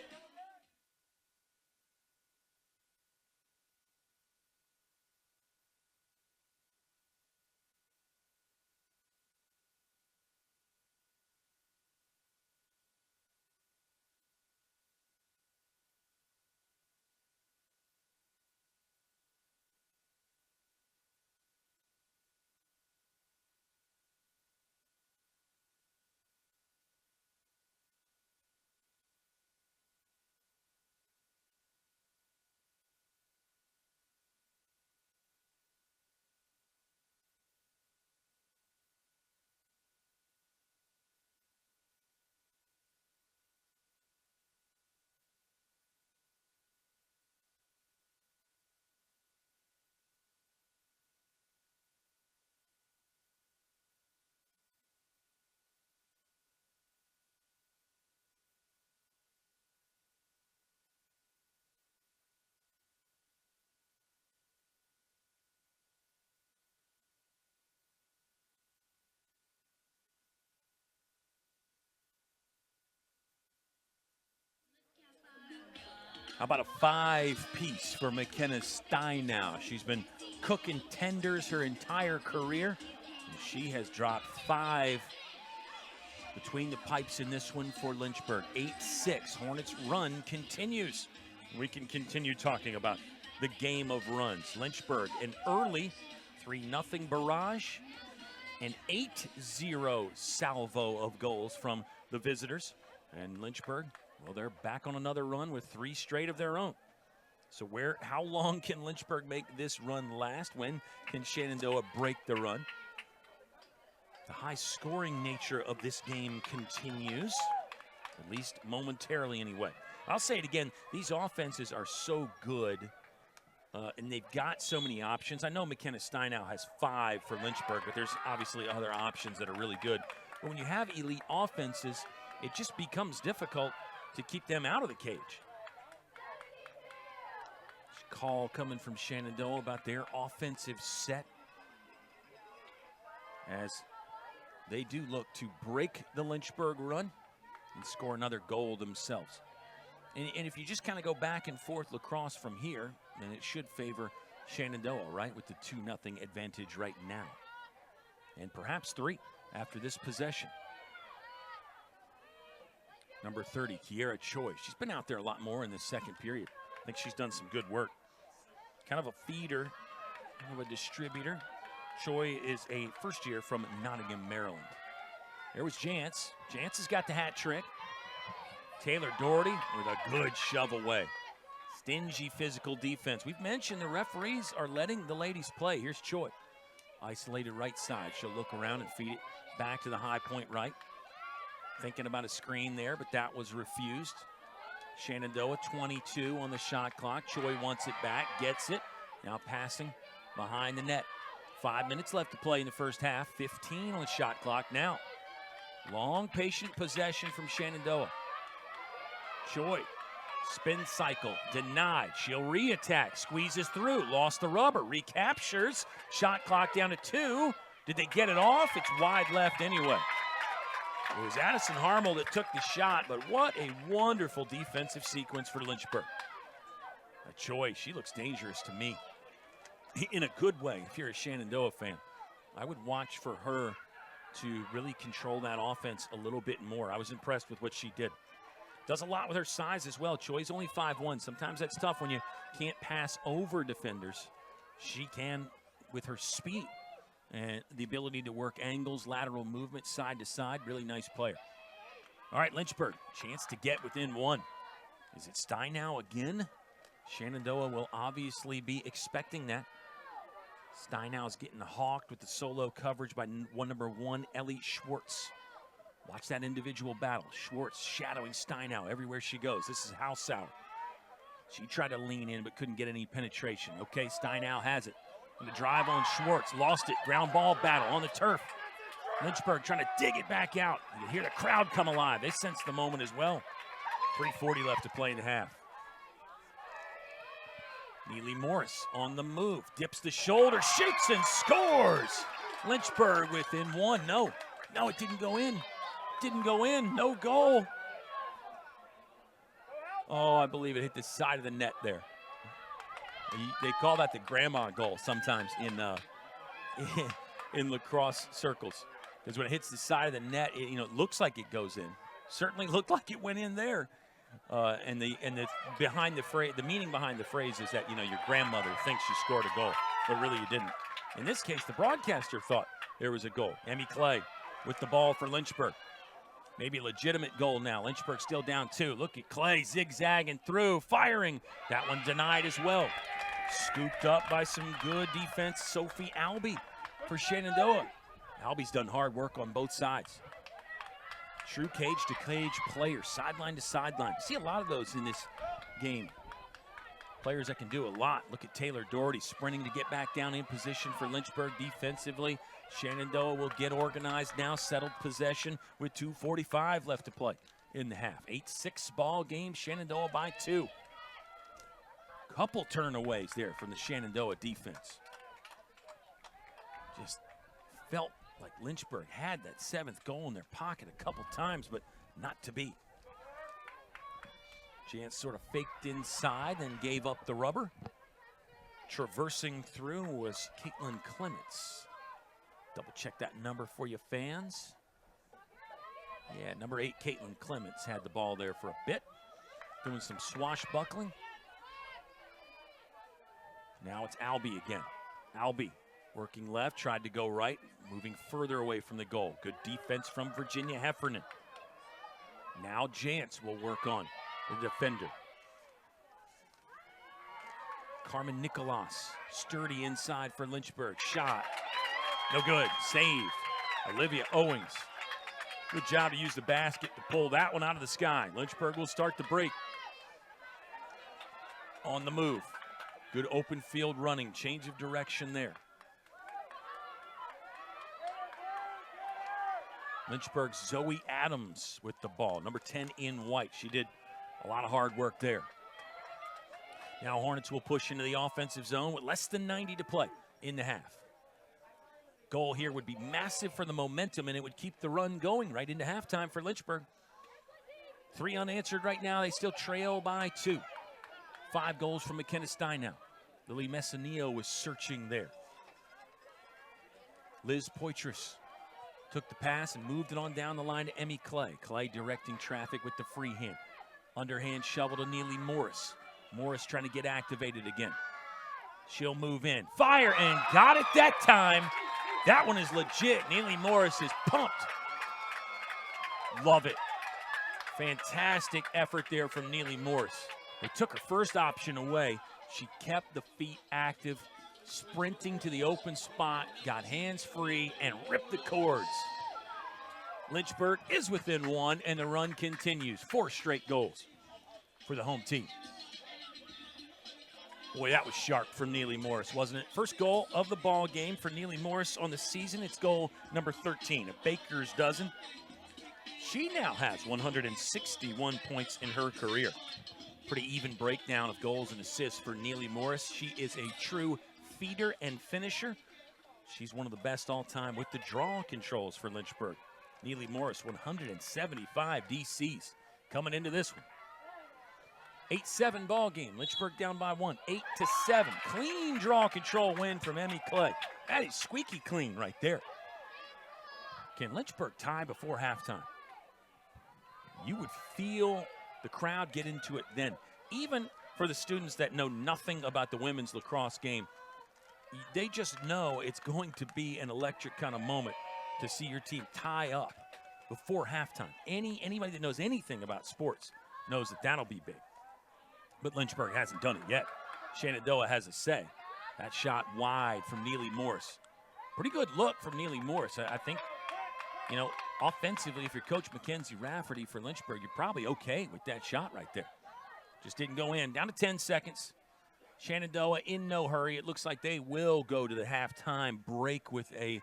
How about a 5-piece for McKenna Steinow? She's been cooking tenders her entire career. And she has dropped 5 between the pipes in this one for Lynchburg. 8-6. Hornets run continues. We can continue talking about the game of runs. Lynchburg, an early 3-0 barrage, an 8-0 salvo of goals from the visitors. And Lynchburg, well, they're back on another run with 3 straight of their own. So how long can Lynchburg make this run last? When can Shenandoah break the run? The high-scoring nature of this game continues, at least momentarily anyway. I'll say it again, these offenses are so good, and they've got so many options. I know McKenna Steinow has 5 for Lynchburg, but there's obviously other options that are really good. But when you have elite offenses, it just becomes difficult to keep them out of the cage. Call coming from Shenandoah about their offensive set as they do look to break the Lynchburg run and score another goal themselves. And if you just kind of go back and forth lacrosse from here, then it should favor Shenandoah, right, with the 2-0 advantage right now. And perhaps 3 after this possession. Number 30, Kiera Choi. She's been out there a lot more in the second period. I think she's done some good work. Kind of a feeder, kind of a distributor. Choi is a first year from Nottingham, Maryland. There was Jantz. Jantz has got the hat trick. Taylor Doherty with a good shove away. Stingy physical defense. We've mentioned the referees are letting the ladies play. Here's Choi. Isolated right side. She'll look around and feed it back to the high point right. Thinking about a screen there, but that was refused. Shenandoah 22 on the shot clock. Choi wants it back, gets it. Now passing behind the net. 5 minutes left to play in the first half. 15 on the shot clock now. Long, patient possession from Shenandoah. Choi, spin cycle, denied. She'll re-attack, squeezes through, lost the rubber, recaptures. Shot clock down to 2. Did they get it off? It's wide left anyway. It was Addison Harmel that took the shot, but what a wonderful defensive sequence for Lynchburg. Choi, she looks dangerous to me. In a good way, if you're a Shenandoah fan. I would watch for her to really control that offense a little bit more. I was impressed with what she did. Does a lot with her size as well. Choi's only 5'1". Sometimes that's tough when you can't pass over defenders. She can with her speed and the ability to work angles, lateral movement, side to side. Really nice player. All right, Lynchburg, chance to get within 1. Is it Steinow again? Shenandoah will obviously be expecting that. Steinau's getting hawked with the solo coverage by number 1, Ellie Schwartz. Watch that individual battle. Schwartz shadowing Steinau everywhere she goes. This is Halsauer. She tried to lean in but couldn't get any penetration. Okay, Steinau has it. And the drive on Schwartz. Lost it. Ground ball battle on the turf. Lynchburg trying to dig it back out. You can hear the crowd come alive. They sense the moment as well. 3:40 left to play in the half. Neely Morris on the move. Dips the shoulder, shoots and scores. Lynchburg within 1. No, it didn't go in. Didn't go in. No goal. Oh, I believe it hit the side of the net there. They call that the grandma goal sometimes in lacrosse circles. Because when it hits the side of the net, it looks like it goes in. Certainly looked like it went in there. And the behind the phrase, the meaning behind the phrase is that your grandmother thinks you scored a goal, but really you didn't. In this case, the broadcaster thought there was a goal. Emmy Clay with the ball for Lynchburg. Maybe a legitimate goal now. Lynchburg still down 2. Look at Clay zigzagging through, firing. That one denied as well. Scooped up by some good defense, Sophie Albee for Shenandoah. Albie's done hard work on both sides. True cage-to-cage player, sideline to sideline. See a lot of those in this game. Players that can do a lot. Look at Taylor Doherty sprinting to get back down in position for Lynchburg defensively. Shenandoah will get organized now, settled possession with 2:45 left to play in the half. 8-6 ball game, Shenandoah by 2. Couple turnaways there from the Shenandoah defense. Just felt like Lynchburg had that 7th goal in their pocket a couple times, but not to be. Chance sort of faked inside, then gave up the rubber. Traversing through was Caitlin Clements. Double check that number for you fans. Yeah, number 8, Caitlin Clements had the ball there for a bit. Doing some swashbuckling. Now it's Albee again. Albee working left, tried to go right, moving further away from the goal. Good defense from Virginia Heffernan. Now Jantz will work on the defender. Carmen Nicolas, sturdy inside for Lynchburg. Shot, no good, save. Olivia Owings, good job to use the basket to pull that one out of the sky. Lynchburg will start the break. On the move, good open field running, change of direction there. Lynchburg's Zoe Adams with the ball, number 10 in white. She did a lot of hard work there. Now Hornets will push into the offensive zone with less than 90 to play in the half. Goal here would be massive for the momentum, and it would keep the run going right into halftime for Lynchburg. 3 unanswered right now. They still trail by 2. 5 goals from McKenna Steinau. Lily Messinillo was searching there. Liz Poitras took the pass and moved it on down the line to Emmy Clay. Clay directing traffic with the free hand. Underhand shovel to Neely Morris. Morris trying to get activated again. She'll move in. Fire, and got it that time. That one is legit. Neely Morris is pumped. Love it. Fantastic effort there from Neely Morris. They took her first option away. She kept the feet active, sprinting to the open spot, got hands free, and ripped the cords. Lynchburg is within 1, and the run continues. 4 straight goals for the home team. Boy, that was sharp from Neely Morris, wasn't it? First goal of the ball game for Neely Morris on the season. It's goal number 13, a baker's dozen. She now has 161 points in her career. Pretty even breakdown of goals and assists for Neely Morris. She is a true feeder and finisher. She's one of the best all time with the draw controls for Lynchburg. Neely Morris, 175 DCs coming into this one. 8-7 ball game. Lynchburg down by 1, 8-7. Clean draw control win from Emmy Clay. That is squeaky clean right there. Can Lynchburg tie before halftime? You would feel the crowd get into it then. Even for the students that know nothing about the women's lacrosse game, they just know it's going to be an electric kind of moment to see your team tie up before halftime. Anybody that knows anything about sports knows that that'll be big. But Lynchburg hasn't done it yet. Shenandoah has a say. That shot wide from Neely Morris. Pretty good look from Neely Morris. I think, offensively, if you're Coach Mackenzie Rafferty for Lynchburg, you're probably okay with that shot right there. Just didn't go in. Down to 10 seconds. Shenandoah in no hurry. It looks like they will go to the halftime break with a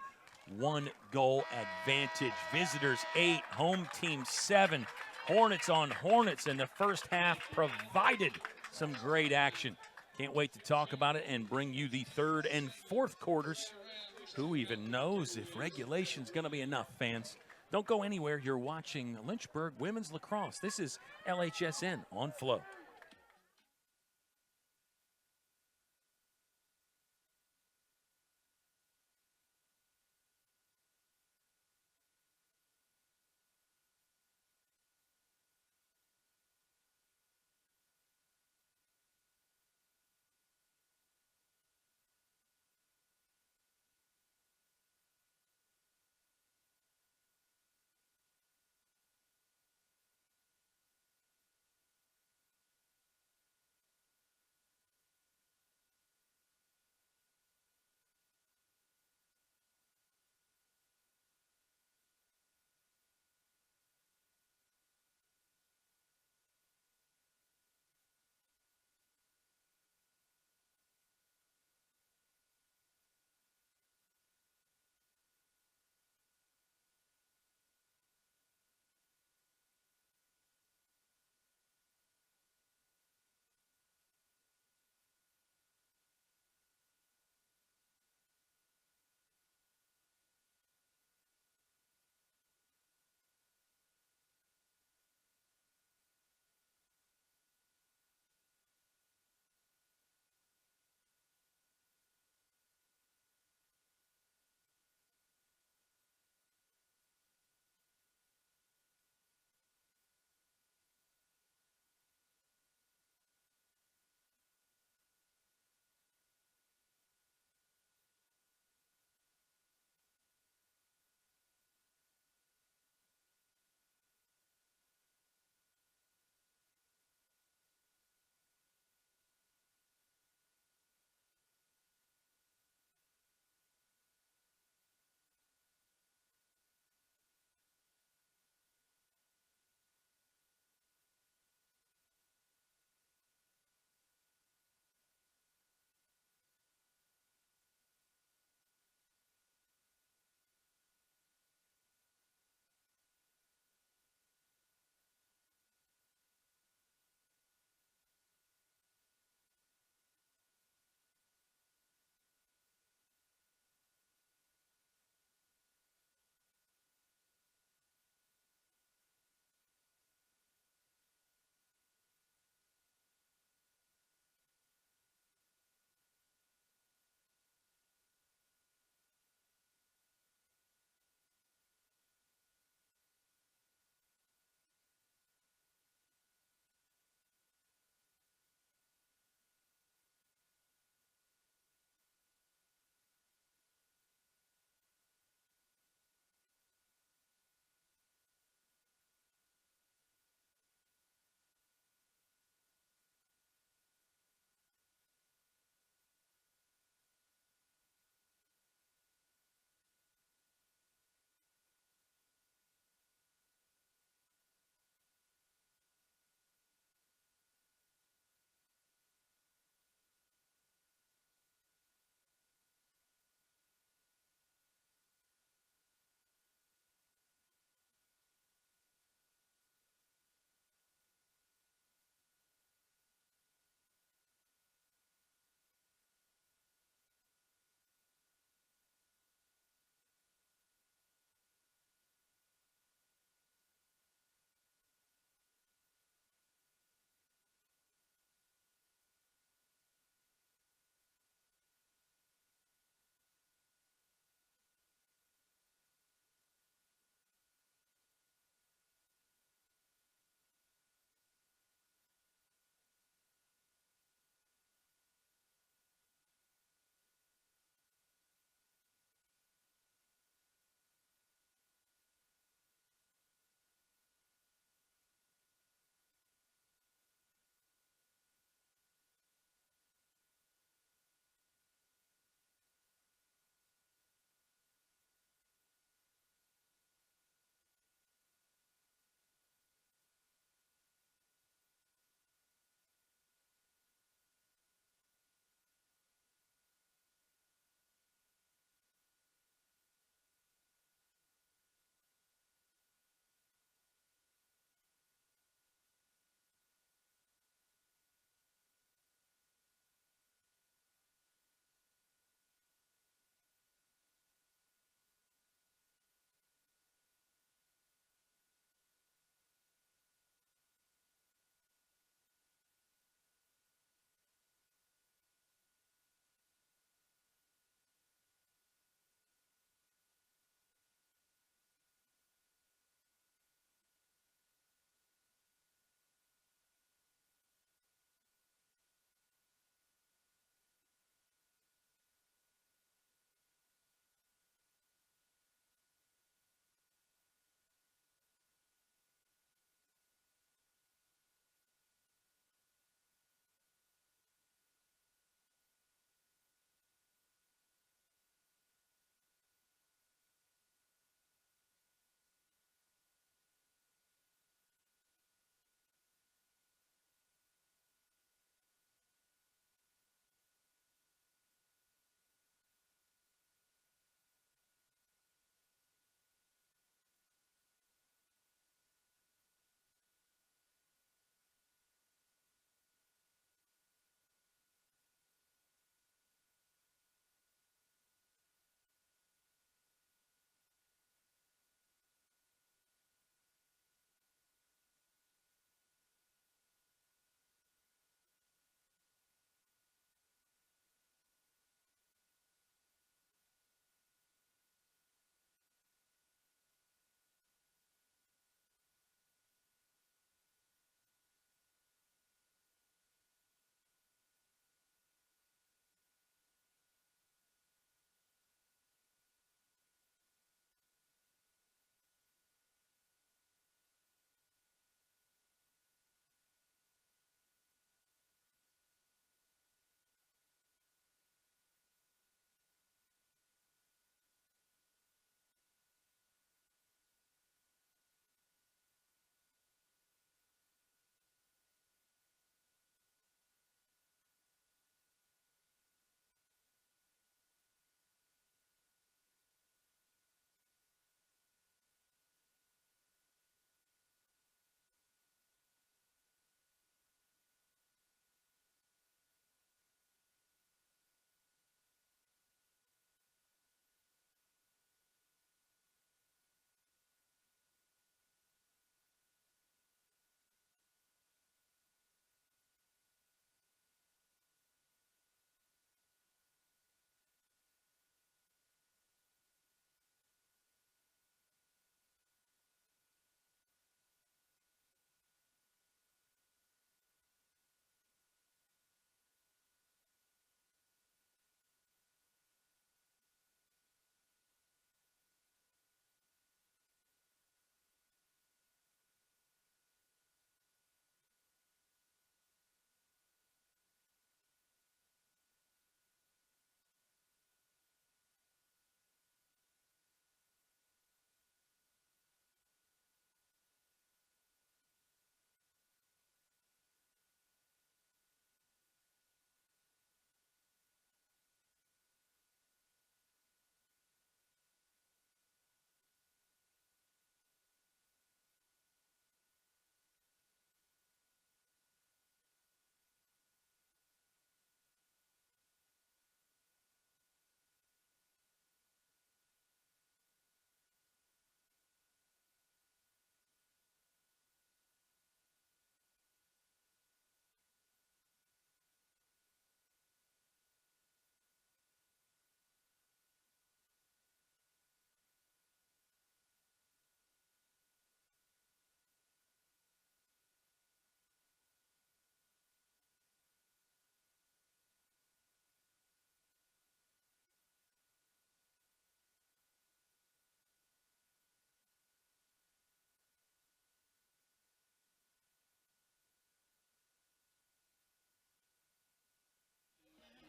1-goal advantage. Visitors 8, home team 7. Hornets on Hornets, and the first half provided some great action. Can't wait to talk about it and bring you the third and fourth quarters. Who even knows if regulation's going to be enough, fans? Don't go anywhere. You're watching Lynchburg Women's Lacrosse. This is LHSN on Flo.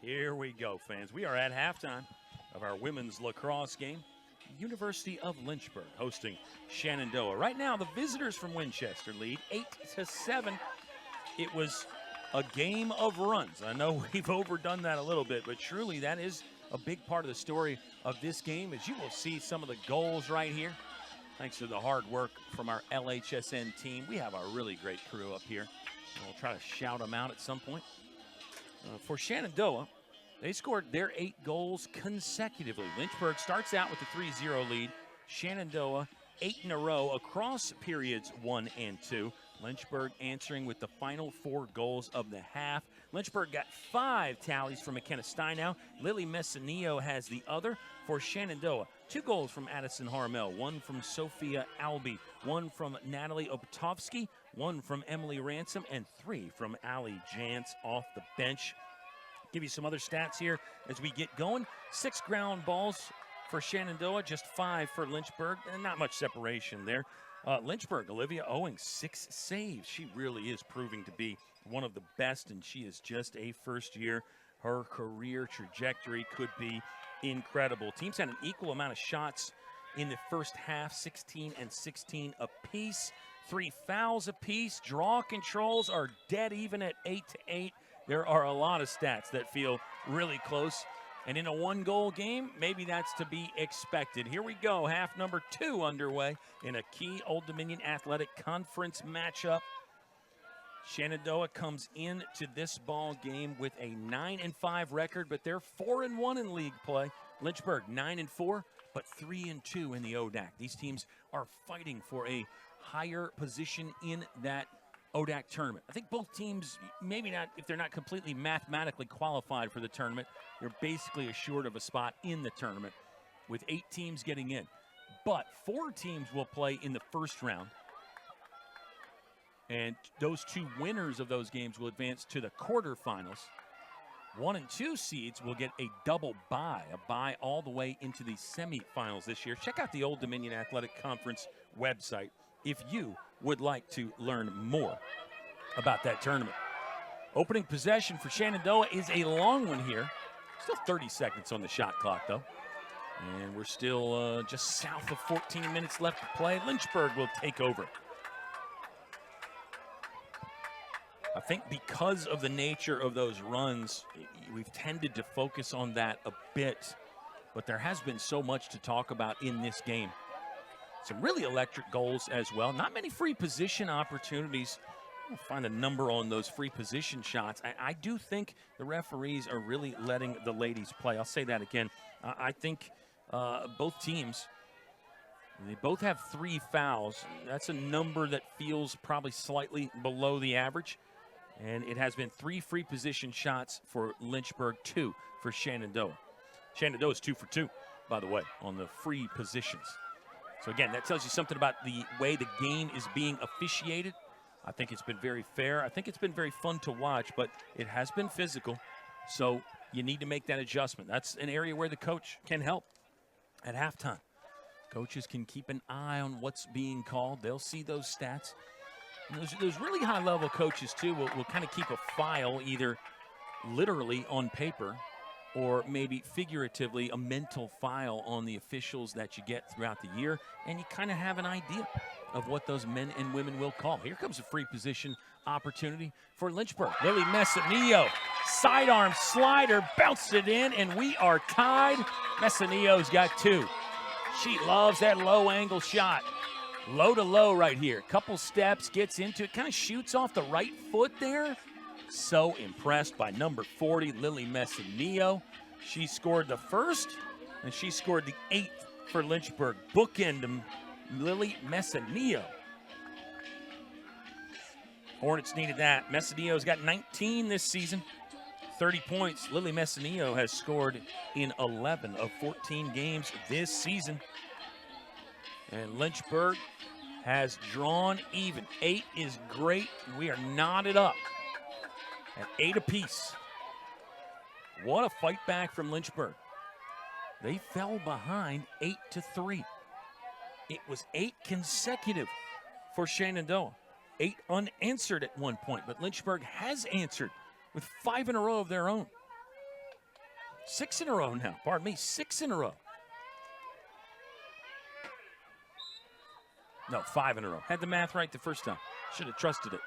Here we go, fans. We are at halftime of our women's lacrosse game. University of Lynchburg hosting Shenandoah. Right now, the visitors from Winchester lead 8-7. It was a game of runs. I know we've overdone that a little bit, but truly that is a big part of the story of this game, as you will see some of the goals right here. Thanks to the hard work from our LHSN team. We have a really great crew up here. We'll try to shout them out at some point. For Shenandoah, they scored their 8 goals consecutively. Lynchburg starts out with a 3-0 lead. Shenandoah 8 in a row across periods 1 and 2. Lynchburg answering with the final 4 goals of the half. Lynchburg got 5 tallies from McKenna Steinow. Lily Messinillo has the other. For Shenandoah, 2 goals from Addison Harmel, 1 from Sophia Albee, 1 from Natalie Optovsky, 1 from Emily Ransom, and 3 from Allie Jantz off the bench. Give you some other stats here as we get going. 6 ground balls for Shenandoah, just 5 for Lynchburg, and not much separation there. Lynchburg, Olivia Owing, 6 saves. She really is proving to be one of the best, and she is just a first year. Her career trajectory could be incredible. Teams had an equal amount of shots in the first half, 16 and 16 apiece. 3 fouls apiece. Draw controls are dead even at 8-8. There are a lot of stats that feel really close. And in a 1-goal game, maybe that's to be expected. Here we go, half number 2 underway in a key Old Dominion Athletic Conference matchup. Shenandoah comes into this ball game with a 9-5 record, but they're 4-1 in league play. Lynchburg 9-4, but 3-2 in the ODAC. These teams are fighting for a higher position in that ODAC tournament. I think both teams, maybe not, if they're not completely mathematically qualified for the tournament, they're basically assured of a spot in the tournament with 8 teams getting in. But 4 teams will play in the first round. And those 2 winners of those games will advance to the quarterfinals. 1 and 2 seeds will get a double bye, a bye all the way into the semifinals this year. Check out the Old Dominion Athletic Conference website if you would like to learn more about that tournament. Opening possession for Shenandoah is a long one here. Still 30 seconds on the shot clock, though. And we're still just south of 14 minutes left to play. Lynchburg will take over. I think because of the nature of those runs, we've tended to focus on that a bit, but there has been so much to talk about in this game. Some really electric goals as well. Not many free position opportunities. I'll find a number on those free position shots. I do think the referees are really letting the ladies play. I'll say that again. I think both teams, they both have 3 fouls. That's a number that feels probably slightly below the average. And it has been 3 free position shots for Lynchburg, 2 for Shenandoah. Shenandoah is 2 for 2, by the way, on the free positions. So again, that tells you something about the way the game is being officiated. I think it's been very fair. I think it's been very fun to watch, but it has been physical. So you need to make that adjustment. That's an area where the coach can help at halftime. Coaches can keep an eye on what's being called. They'll see those stats. Those really high-level coaches, too, will kind of keep a file either literally on paper or maybe figuratively a mental file on the officials that you get throughout the year, and you kind of have an idea of what those men and women will call. Here comes a free position opportunity for Lynchburg. Lily Messinillo, sidearm slider, bounced it in, and we are tied. Messinillo's got 2. She loves that low-angle shot. Low to low right here. Couple steps, gets into it, kind of shoots off the right foot there. So impressed by number 40, Lily Messinillo. She scored the first, and she scored the 8th for Lynchburg. Bookend Lily Messinillo. Hornets needed that. Messinillo's got 19 this season, 30 points. Lily Messinillo has scored in 11 of 14 games this season. And Lynchburg has drawn even. 8 is great. We are knotted up at 8 apiece. What a fight back from Lynchburg. They fell behind 8-3. It was 8 consecutive for Shenandoah. 8 unanswered at one point, but Lynchburg has answered with 5 in a row of their own. 6 in a row now. Pardon me, 6 in a row. No, 5 in a row. Had the math right the first time. Should have trusted it.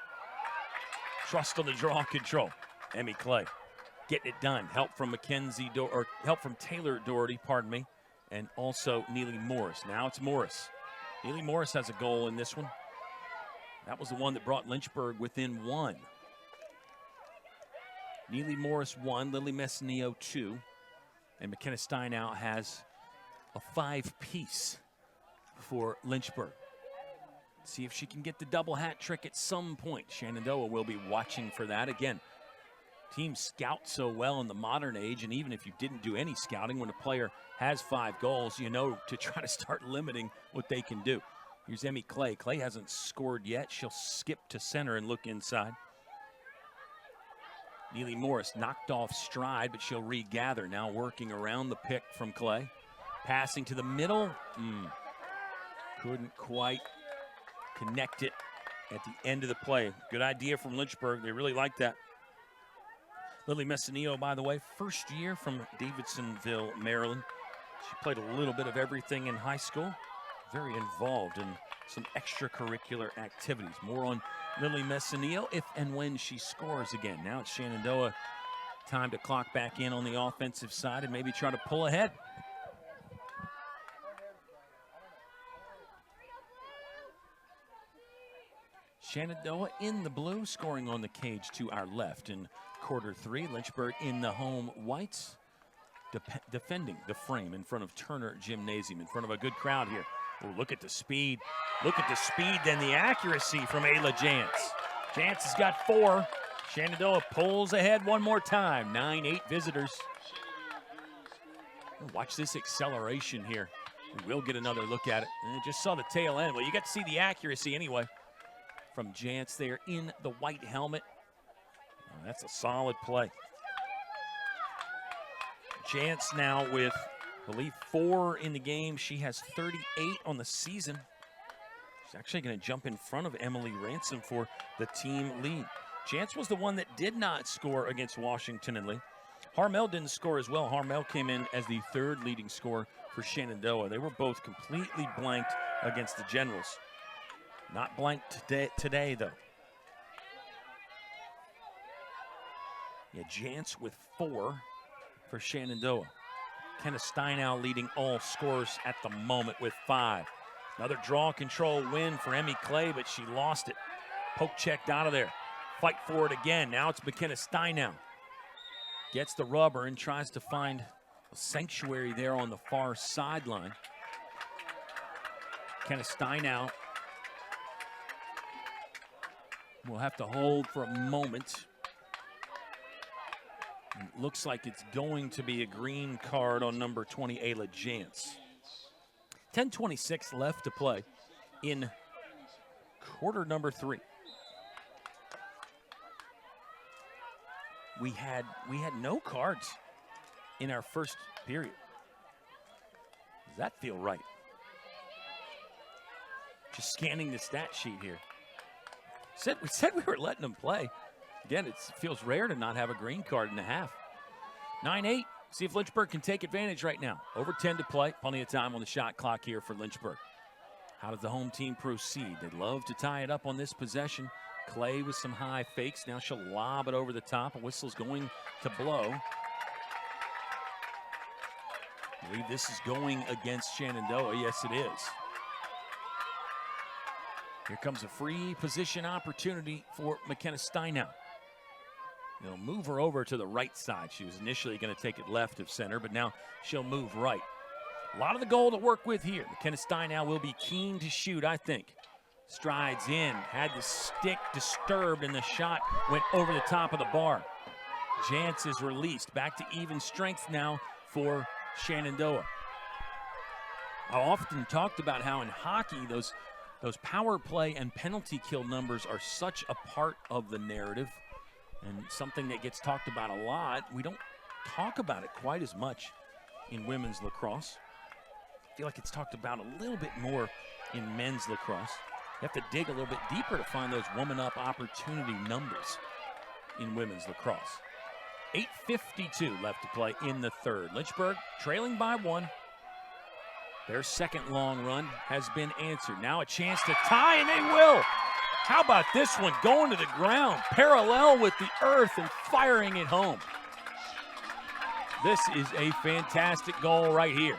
Trust on the draw control. Emmy Clay getting it done. Help from help from Taylor Doherty, pardon me, and also Neely Morris. Now it's Morris. Neely Morris has a goal in this one. That was the one that brought Lynchburg within 1. Neely Morris 1, Lily Messineo 2, and McKenna Steinow has a 5-piece for Lynchburg. See if she can get the double hat trick at some point. Shenandoah will be watching for that. Again, teams scout so well in the modern age, and even if you didn't do any scouting, when a player has 5 goals, you know to try to start limiting what they can do. Here's Emmy Clay. Clay hasn't scored yet. She'll skip to center and look inside. Neely Morris knocked off stride, but she'll regather. Now working around the pick from Clay. Passing to the middle. Couldn't quite connect it at the end of the play. Good idea from Lynchburg. They really like that. Lily Messineo, by the way, first year from Davidsonville, Maryland. She played a little bit of everything in high school. Very involved in some extracurricular activities. More on Lily Messineo if and when she scores again. Now it's Shenandoah. Time to clock back in on the offensive side and maybe try to pull ahead. Shenandoah in the blue, scoring on the cage to our left in quarter 3. Lynchburg in the home whites, defending the frame in front of Turner Gymnasium, in front of a good crowd here. Oh, look at the speed. Look at the speed and the accuracy from Ayla Jantz. Jantz has got 4. Shenandoah pulls ahead one more time. 9-8 visitors. Watch this acceleration here. We will get another look at it. And just saw the tail end. Well, you got to see the accuracy anyway from Jantz there in the white helmet. Oh, that's a solid play. Jantz now with, I believe, 4 in the game. She has 38 on the season. She's actually going to jump in front of Emily Ransom for the team lead. Jantz was the one that did not score against Washington and Lee. Harmel didn't score as well. Harmel came in as the 3rd leading scorer for Shenandoah. They were both completely blanked against the Generals. Not blanked today though. Yeah, Jantz with 4 for Shenandoah. Kenna Steinow leading all scorers at the moment with 5. Another draw control win for Emmy Clay, but she lost it. Poke checked out of there. Fight for it again. Now it's McKenna Steinow. Gets the rubber and tries to find a sanctuary there on the far sideline. Kenna Steinow will have to hold for a moment. It looks like it's going to be a green card on number 20, Ayla Jantz. 10:26 left to play in quarter number 3. We had no cards in our first period. Does that feel right? Just scanning the stat sheet here. We said we were letting them play. Again, it feels rare to not have a green card in a half. 9-8. See if Lynchburg can take advantage right now. Over 10 to play. Plenty of time on the shot clock here for Lynchburg. How does the home team proceed? They'd love to tie it up on this possession. Clay with some high fakes. Now she'll lob it over the top. A whistle's going to blow. I believe this is going against Shenandoah. Yes, it is. Here comes a free position opportunity for McKenna Steinow. They'll move her over to the right side. She was initially going to take it left of center, but now she'll move right. A lot of the goal to work with here. McKenna Steinow will be keen to shoot, I think. Strides in, had the stick disturbed, and the shot went over the top of the bar. Jantz is released. Back to even strength now for Shenandoah. I often talked about how in hockey, those power play and penalty kill numbers are such a part of the narrative. And something that gets talked about a lot. We don't talk about it quite as much in women's lacrosse. I feel like it's talked about a little bit more in men's lacrosse. You have to dig a little bit deeper to find those woman-up opportunity numbers in women's lacrosse. 8:52 left to play in the third. Lynchburg trailing by 1. Their second long run has been answered. Now a chance to tie, and they will. How about this one going to the ground, parallel with the earth and firing it home. This is a fantastic goal right here.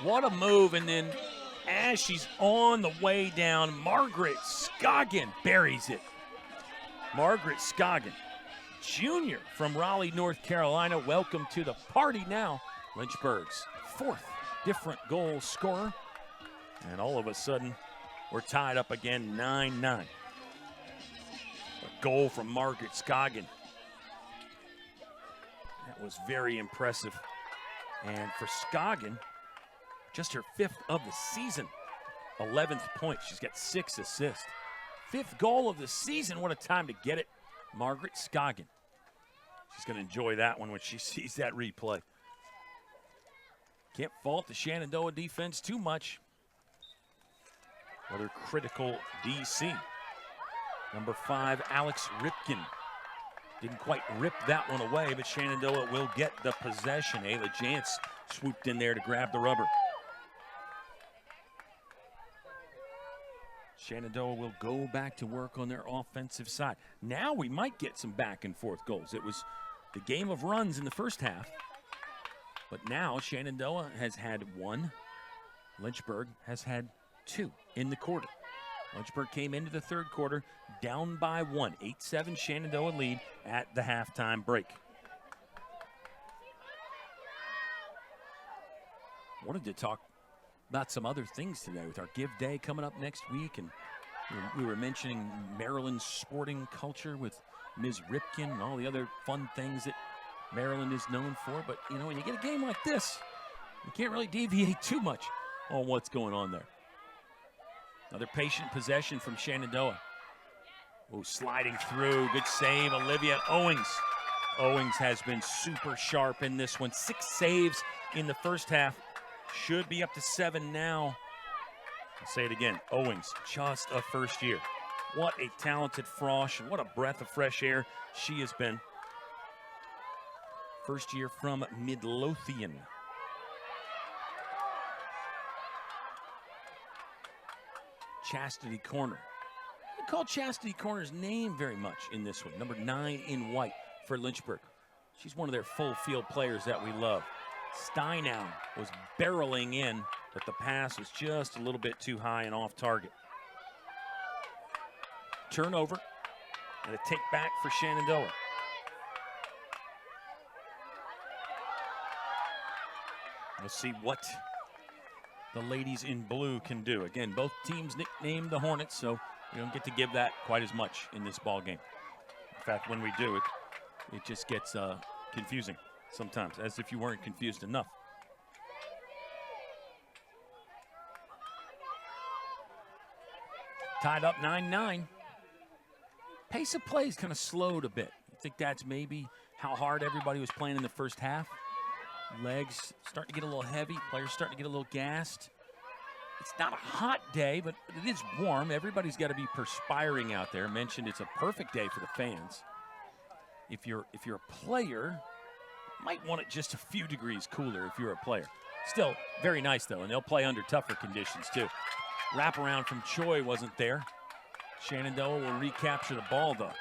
What a move, and then as she's on the way down, Margaret Scoggin buries it. Margaret Scoggin, junior from Raleigh, North Carolina. Welcome to the party now. Lynchburg's 4th different goal scorer. And all of a sudden, we're tied up again, 9-9. A goal from Margaret Scoggin. That was very impressive. And for Scoggin, just her 5th of the season. 11th point. She's got 6 assists. 5th goal of the season. What a time to get it. Margaret Scoggin. She's going to enjoy that one when she sees that replay. Can't fault the Shenandoah defense too much. Another critical DC. Number 5, Alex Ripken. Didn't quite rip that one away, but Shenandoah will get the possession. Ayla Jantz swooped in there to grab the rubber. Shenandoah will go back to work on their offensive side. Now we might get some back and forth goals. It was the game of runs in the first half, but now Shenandoah has had 1. Lynchburg has had 2 in the quarter. Lynchburg came into the third quarter down by 1. 8-7 Shenandoah lead at the halftime break. Wanted to talk about some other things today with our Give Day coming up next week, and we were mentioning Maryland's sporting culture with Ms. Ripken and all the other fun things that Maryland is known for. But, you know, when you get a game like this, you can't really deviate too much on what's going on there. Another patient possession from Shenandoah. Oh, sliding through. Good save, Olivia Owings. Owings has been super sharp in this one. 6 saves in the first half. Should be up to 7 now. I'll say it again. Owings, just a first year. What a talented frosh, and what a breath of fresh air she has been. First year from Midlothian. Chastity Corner. I don't call Chastity Corner's name very much in this one. Number 9 in white for Lynchburg. She's one of their full field players that we love. Steinow was barreling in, but the pass was just a little bit too high and off target. Turnover and a take back for Shenandoah. Let's see what the ladies in blue can do. Again, both teams nicknamed the Hornets, so we don't get to give that quite as much in this ball game. In fact, when we do, it just gets confusing sometimes, as if you weren't confused enough. Tied up 9-9. Pace of play is kind of slowed a bit. I think that's maybe how hard everybody was playing in the first half. Legs starting to get a little heavy. Players starting to get a little gassed. It's not a hot day, but it is warm. Everybody's got to be perspiring out there. Mentioned it's a perfect day for the fans. If you're a player, might want it just a few degrees cooler if you're a player. Still very nice though, and they'll play under tougher conditions too. Wraparound from Choi wasn't there. Shenandoah will recapture the ball though.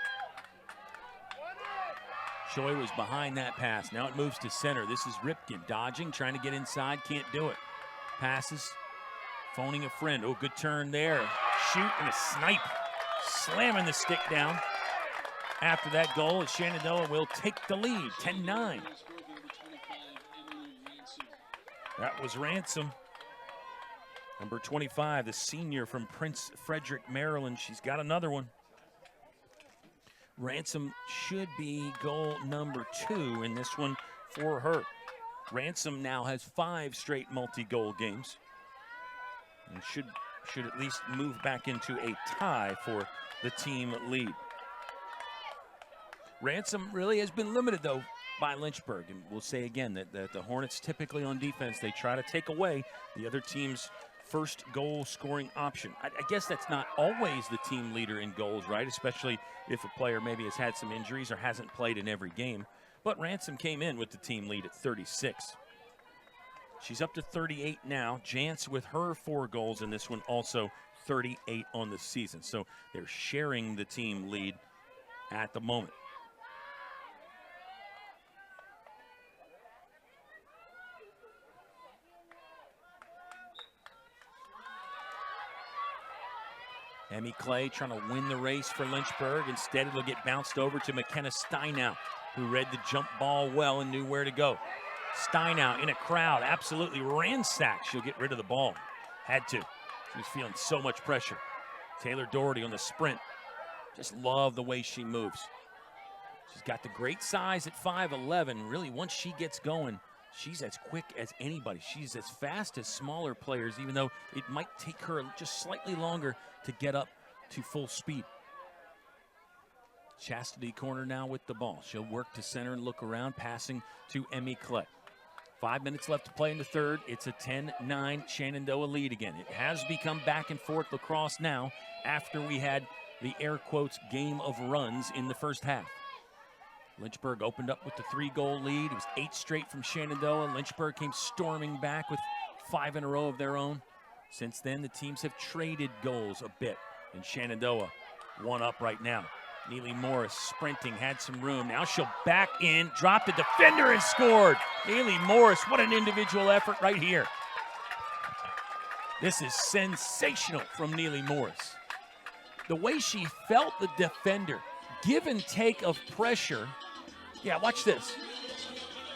Choi was behind that pass. Now it moves to center. This is Ripken dodging, trying to get inside, can't do it. Passes, phoning a friend. Oh, good turn there. Shoot and a snipe. Slamming the stick down. After that goal, Shenandoah will take the lead, 10-9. That was Ransom. Number 25, the senior from Prince Frederick, Maryland. She's got another one. Ransom should be goal number 2 in this one for her. Ransom now has 5 straight multi-goal games and should at least move back into a tie for the team lead. Ransom really has been limited, though, by Lynchburg. And we'll say again that the Hornets typically on defense, they try to take away the other team's first goal scoring option. I guess that's not always the team leader in goals, right? Especially if a player maybe has had some injuries or hasn't played in every game. But Ransom came in with the team lead at 36. She's up to 38 now. Jantz with her 4 goals in this one, also 38 on the season. So they're sharing the team lead at the moment. Emmy Clay trying to win the race for Lynchburg. Instead, it'll get bounced over to McKenna Steinow, who read the jump ball well and knew where to go. Steinow in a crowd, absolutely ransacked. She'll get rid of the ball. Had to. She was feeling so much pressure. Taylor Doherty on the sprint. Just love the way she moves. She's got the great size at 5'11". Really, once she gets going, she's as quick as anybody. She's as fast as smaller players, even though it might take her just slightly longer to get up to full speed. Chastity corner now with the ball. She'll work to center and look around, passing to Emmy Clay. 5 minutes left to play in the third. It's a 10-9 Shenandoah lead again. It has become back and forth lacrosse now after we had the air quotes game of runs in the first half. Lynchburg opened up with the 3-goal lead. It was 8 straight from Shenandoah. Lynchburg came storming back with 5 in a row of their own. Since then, the teams have traded goals a bit, and Shenandoah one up right now. Neely Morris sprinting, had some room. Now she'll back in, drop the defender, and scored. Neely Morris, what an individual effort right here. This is sensational from Neely Morris. The way she felt the defender, give and take of pressure. Yeah, watch this.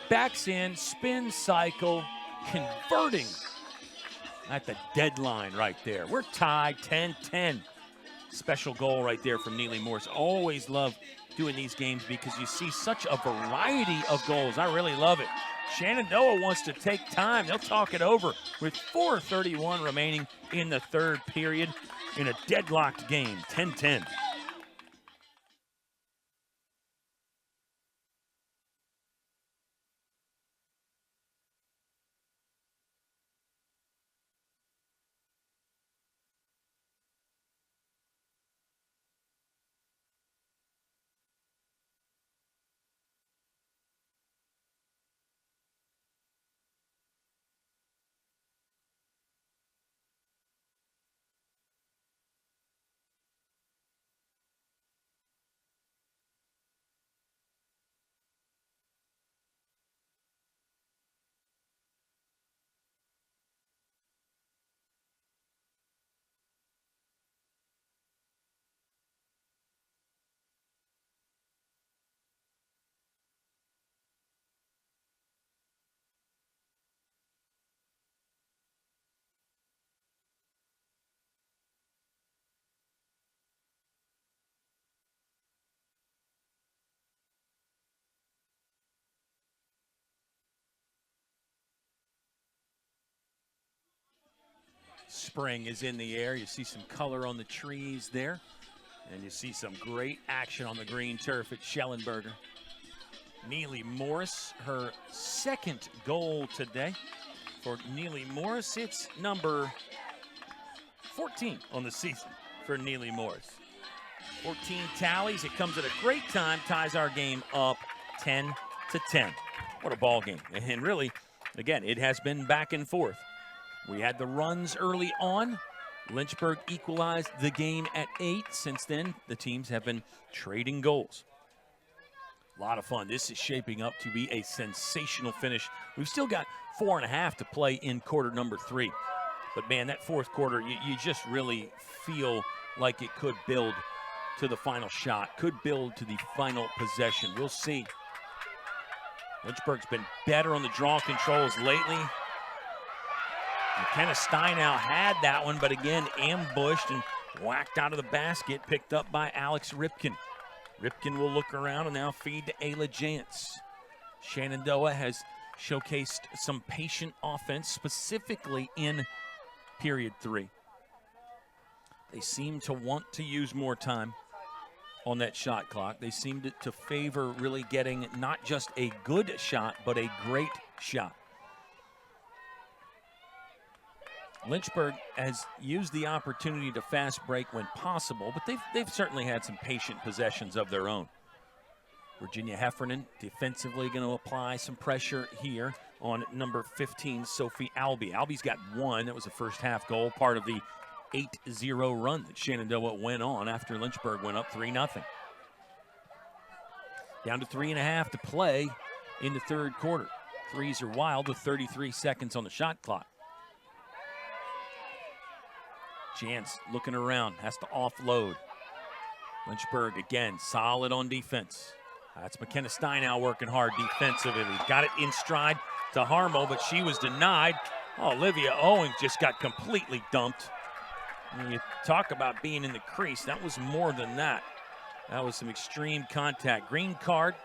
Backs in, spin cycle, converting at the deadline right there. We're tied 10-10. Special goal right there from Neely Morris. Always love doing these games because you see such a variety of goals. I really love it. Shenandoah wants to take time. They'll talk it over with 4:31 remaining in the third period in a deadlocked game, 10-10. Spring is in the air. You see some color on the trees there. And you see some great action on the green turf at Schellenberger. Neely Morris, her second goal today. For Neely Morris, it's number 14 on the season for Neely Morris. 14 tallies. It comes at a great time. Ties our game up 10-10. What a ball game. And really, again, it has been back and forth. We had the runs early on. Lynchburg equalized the game at 8. Since then, the teams have been trading goals. A lot of fun. This is shaping up to be a sensational finish. We've still got 4.5 to play in quarter number 3. But, man, that fourth quarter, you just really feel like it could build to the final shot, could build to the final possession. We'll see. Lynchburg's been better on the draw controls lately. McKenna Steinow had that one, but again, ambushed and whacked out of the basket, picked up by Alex Ripken. Ripken will look around and now feed to Ayla Jantz. Shenandoah has showcased some patient offense, specifically in period 3. They seem to want to use more time on that shot clock. They seem to favor really getting not just a good shot, but a great shot. Lynchburg has used the opportunity to fast break when possible, but they've certainly had some patient possessions of their own. Virginia Heffernan defensively going to apply some pressure here on number 15, Sophie Albee. Albee's got one. That was a first half goal, part of the 8-0 run that Shenandoah went on after Lynchburg went up 3-0. Down to 3.5 to play in the third quarter. Threes are wild with 33 seconds on the shot clock. Jantz looking around, has to offload. Lynchburg again, solid on defense. That's McKenna Steinow working hard defensively. Got it in stride to Harmo, but she was denied. Oh, Olivia Owings just got completely dumped. When you talk about being in the crease, that was more than that. That was some extreme contact. Green card,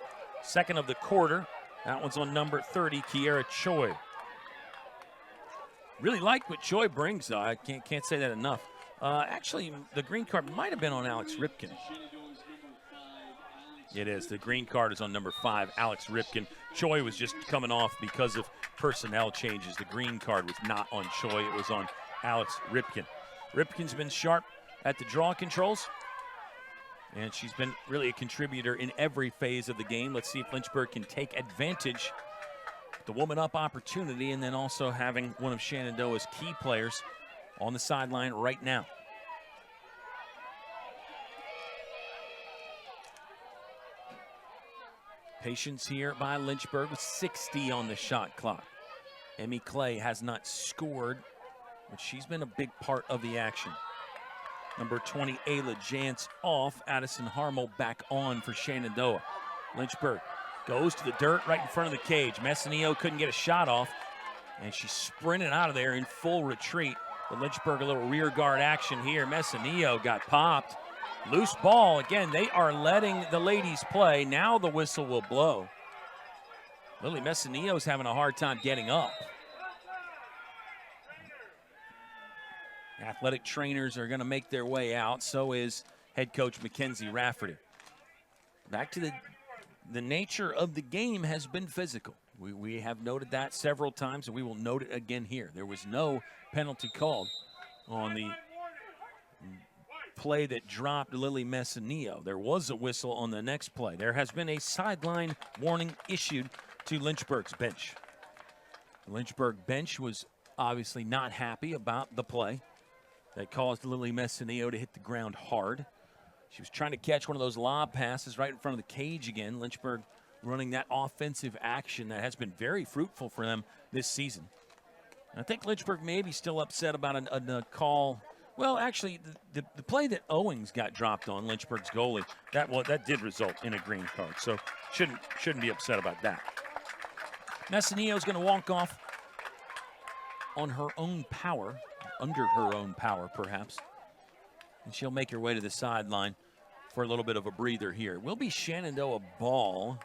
second of the quarter. That one's on number 30, Kiera Choi. Really like what Choi brings, though. I can't say that enough. Actually, the green card might have been on Alex Ripken. It is. The green card is on number 5, Alex Ripken. Choi was just coming off because of personnel changes. The green card was not on Choi. It was on Alex Ripken. Ripken's been sharp at the draw controls, and she's been really a contributor in every phase of the game. Let's see if Lynchburg can take advantage of the woman-up opportunity, and then also having one of Shenandoah's key players on the sideline right now. Patience here by Lynchburg with 60 on the shot clock. Emmy Clay has not scored, but she's been a big part of the action. Number 20, Ayla Jantz off. Addison Harmo back on for Shenandoah. Lynchburg goes to the dirt right in front of the cage. Messineo couldn't get a shot off, and she sprinted out of there in full retreat. But Lynchburg a little rear guard action here. Messineo got popped. Loose ball. Again, they are letting the ladies play. Now the whistle will blow. Lily Messineo's having a hard time getting up. Athletic trainers are going to make their way out. So is head coach Mackenzie Rafferty. Back to the nature of the game has been physical. We have noted that several times, and we will note it again here. There was no penalty called on the play that dropped Lily Messineo. There was a whistle on the next play. There has been a sideline warning issued to Lynchburg's bench. The Lynchburg bench was obviously not happy about the play that caused Lily Messineo to hit the ground hard. She was trying to catch one of those lob passes right in front of the cage again. Lynchburg running that offensive action that has been very fruitful for them this season. And I think Lynchburg may be still upset about a call. Well, actually, the play that Owings got dropped on, Lynchburg's goalie, that did result in a green card. So shouldn't be upset about that. Messineo's going to walk off on her own power, under her own power perhaps. And she'll make her way to the sideline for a little bit of a breather here. It will be Shenandoah ball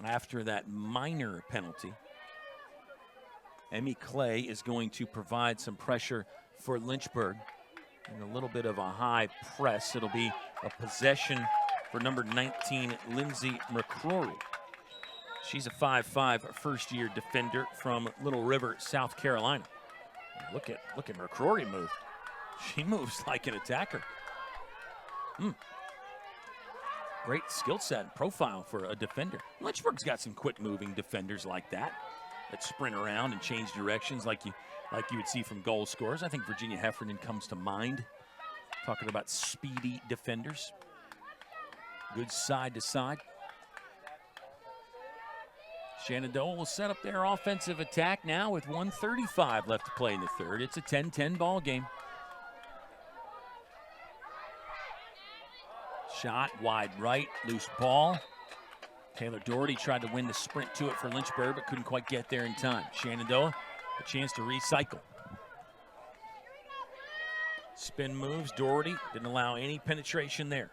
after that minor penalty. Emmy Clay is going to provide some pressure for Lynchburg and a little bit of a high press. It'll be a possession for number 19, Lindsay McCrory. She's a 5'5" first-year defender from Little River, South Carolina. Look at McCrory move. She moves like an attacker. Great skill set and profile for a defender. Lynchburg's got some quick-moving defenders like that sprint around and change directions like you would see from goal scorers. I think Virginia Heffernan comes to mind. Talking about speedy defenders. Good side to side. Shenandoah will set up their offensive attack now with 1:35 left to play in the third. It's a 10-10 ball game. Shot wide right, loose ball. Taylor Doherty tried to win the sprint to it for Lynchburg, but couldn't quite get there in time. Shenandoah, a chance to recycle. Spin moves, Doherty didn't allow any penetration there.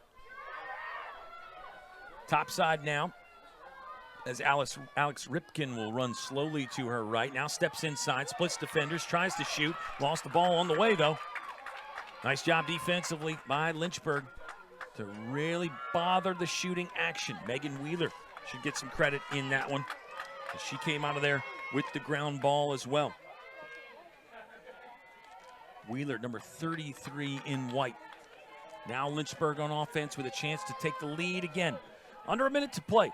Top side now, as Alex Ripken will run slowly to her right. Now steps inside, splits defenders, tries to shoot. Lost the ball on the way, though. Nice job defensively by Lynchburg to really bother the shooting action. Megan Wheeler should get some credit in that one. She came out of there with the ground ball as well. Wheeler, number 33 in white. Now Lynchburg on offense with a chance to take the lead again. Under a minute to play.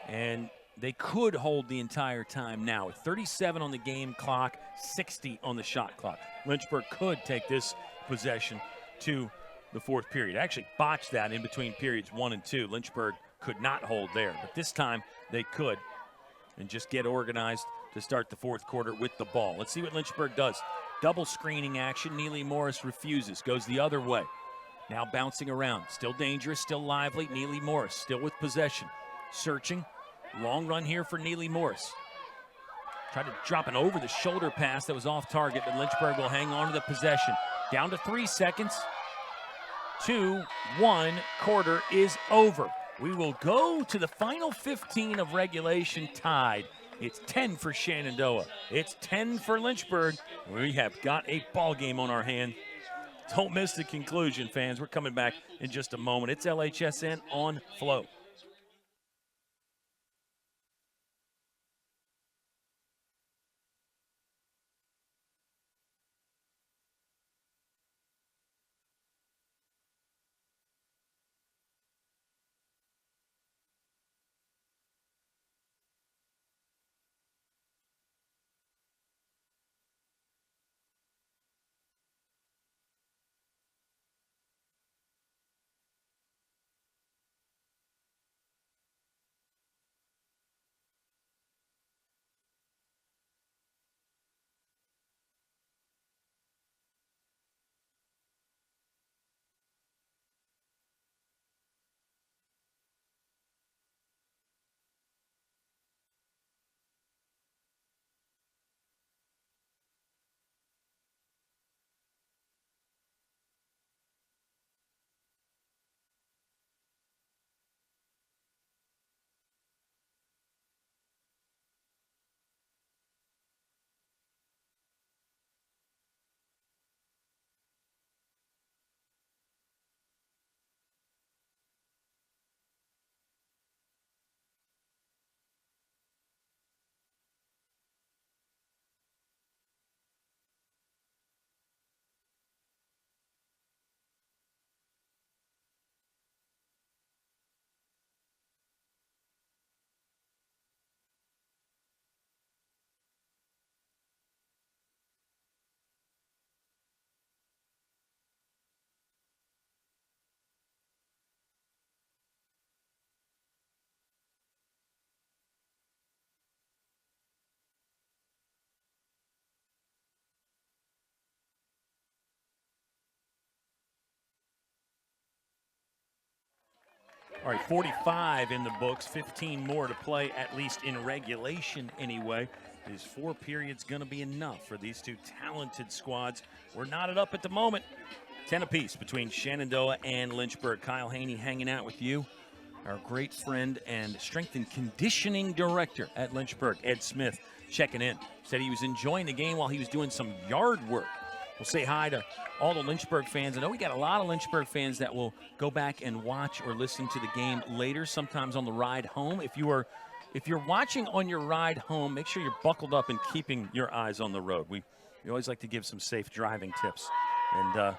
And they could hold the entire time now. 37 on the game clock, 60 on the shot clock. Lynchburg could take this possession to the fourth period. Actually botched that in between periods 1 and 2. Lynchburg could not hold there, but this time they could and just get organized to start the fourth quarter with the ball. Let's see what Lynchburg does. Double screening action. Neely Morris refuses, goes the other way. Now bouncing around, still dangerous, still lively. Neely Morris still with possession. Searching, long run here for Neely Morris. Tried to drop an over-the-shoulder pass that was off target, but Lynchburg will hang on to the possession. Down to 3 seconds. 2-1, quarter is over. We will go to the final 15 of regulation tied. It's 10 for Shenandoah. It's 10 for Lynchburg. We have got a ball game on our hand. Don't miss the conclusion, fans. We're coming back in just a moment. It's LHSN on Flo. All right, 45 in the books, 15 more to play, at least in regulation anyway. Is 4 periods going to be enough for these two talented squads? We're knotted up at the moment. 10 apiece between Shenandoah and Lynchburg. Kyle Haney hanging out with you. Our great friend and strength and conditioning director at Lynchburg, Ed Smith, checking in. Said he was enjoying the game while he was doing some yard work. We'll say hi to all the Lynchburg fans. I know we got a lot of Lynchburg fans that will go back and watch or listen to the game later, sometimes on the ride home. If you're watching on your ride home, make sure you're buckled up and keeping your eyes on the road. We always like to give some safe driving tips. And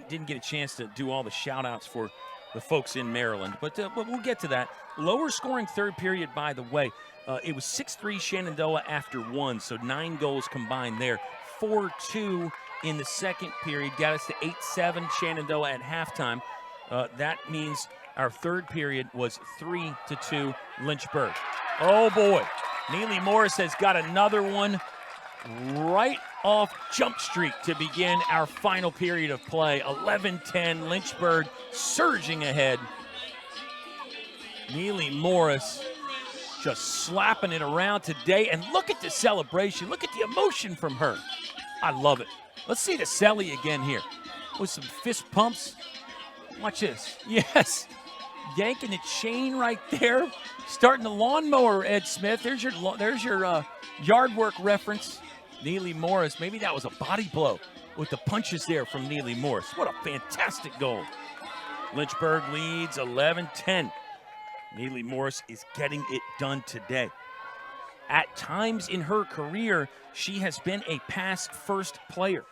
didn't get a chance to do all the shout-outs for the folks in Maryland, but we'll get to that. Lower scoring third period, by the way. It was 6-3 Shenandoah after 1, so 9 goals combined there. 4-2 in the second period, got us to 8-7 Shenandoah at halftime. That means our third period was 3-2 Lynchburg. Oh boy, Neely Morris has got another one right off Jump Street to begin our final period of play. 11-10, Lynchburg surging ahead. Neely Morris just slapping it around today, and look at the celebration. Look at the emotion from her. I love it. Let's see the Selly again here with some fist pumps. Watch this. Yes. Yanking the chain right there. Starting the lawnmower, Ed Smith. There's your yard work reference. Neely Morris. Maybe that was a body blow with the punches there from Neely Morris. What a fantastic goal. Lynchburg leads 11-10. Neely Morris is getting it done today. At times in her career, she has been a pass-first player.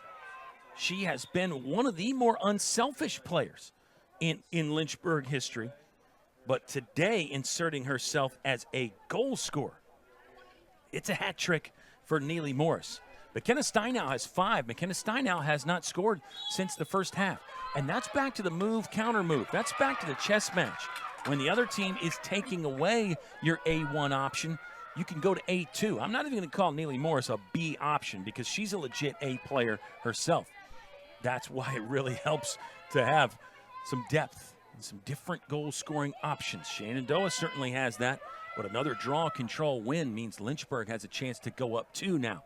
She has been one of the more unselfish players in Lynchburg history, but today inserting herself as a goal scorer. It's a hat trick for Neely Morris. McKenna Steinow has 5. McKenna Steinow has not scored since the first half. And that's back to the move, counter move. That's back to the chess match. When the other team is taking away your A1 option, you can go to A2. I'm not even going to call Neely Morris a B option because she's a legit A player herself. That's why it really helps to have some depth and some different goal-scoring options. Shenandoah certainly has that, but another draw control win means Lynchburg has a chance to go up 2 now.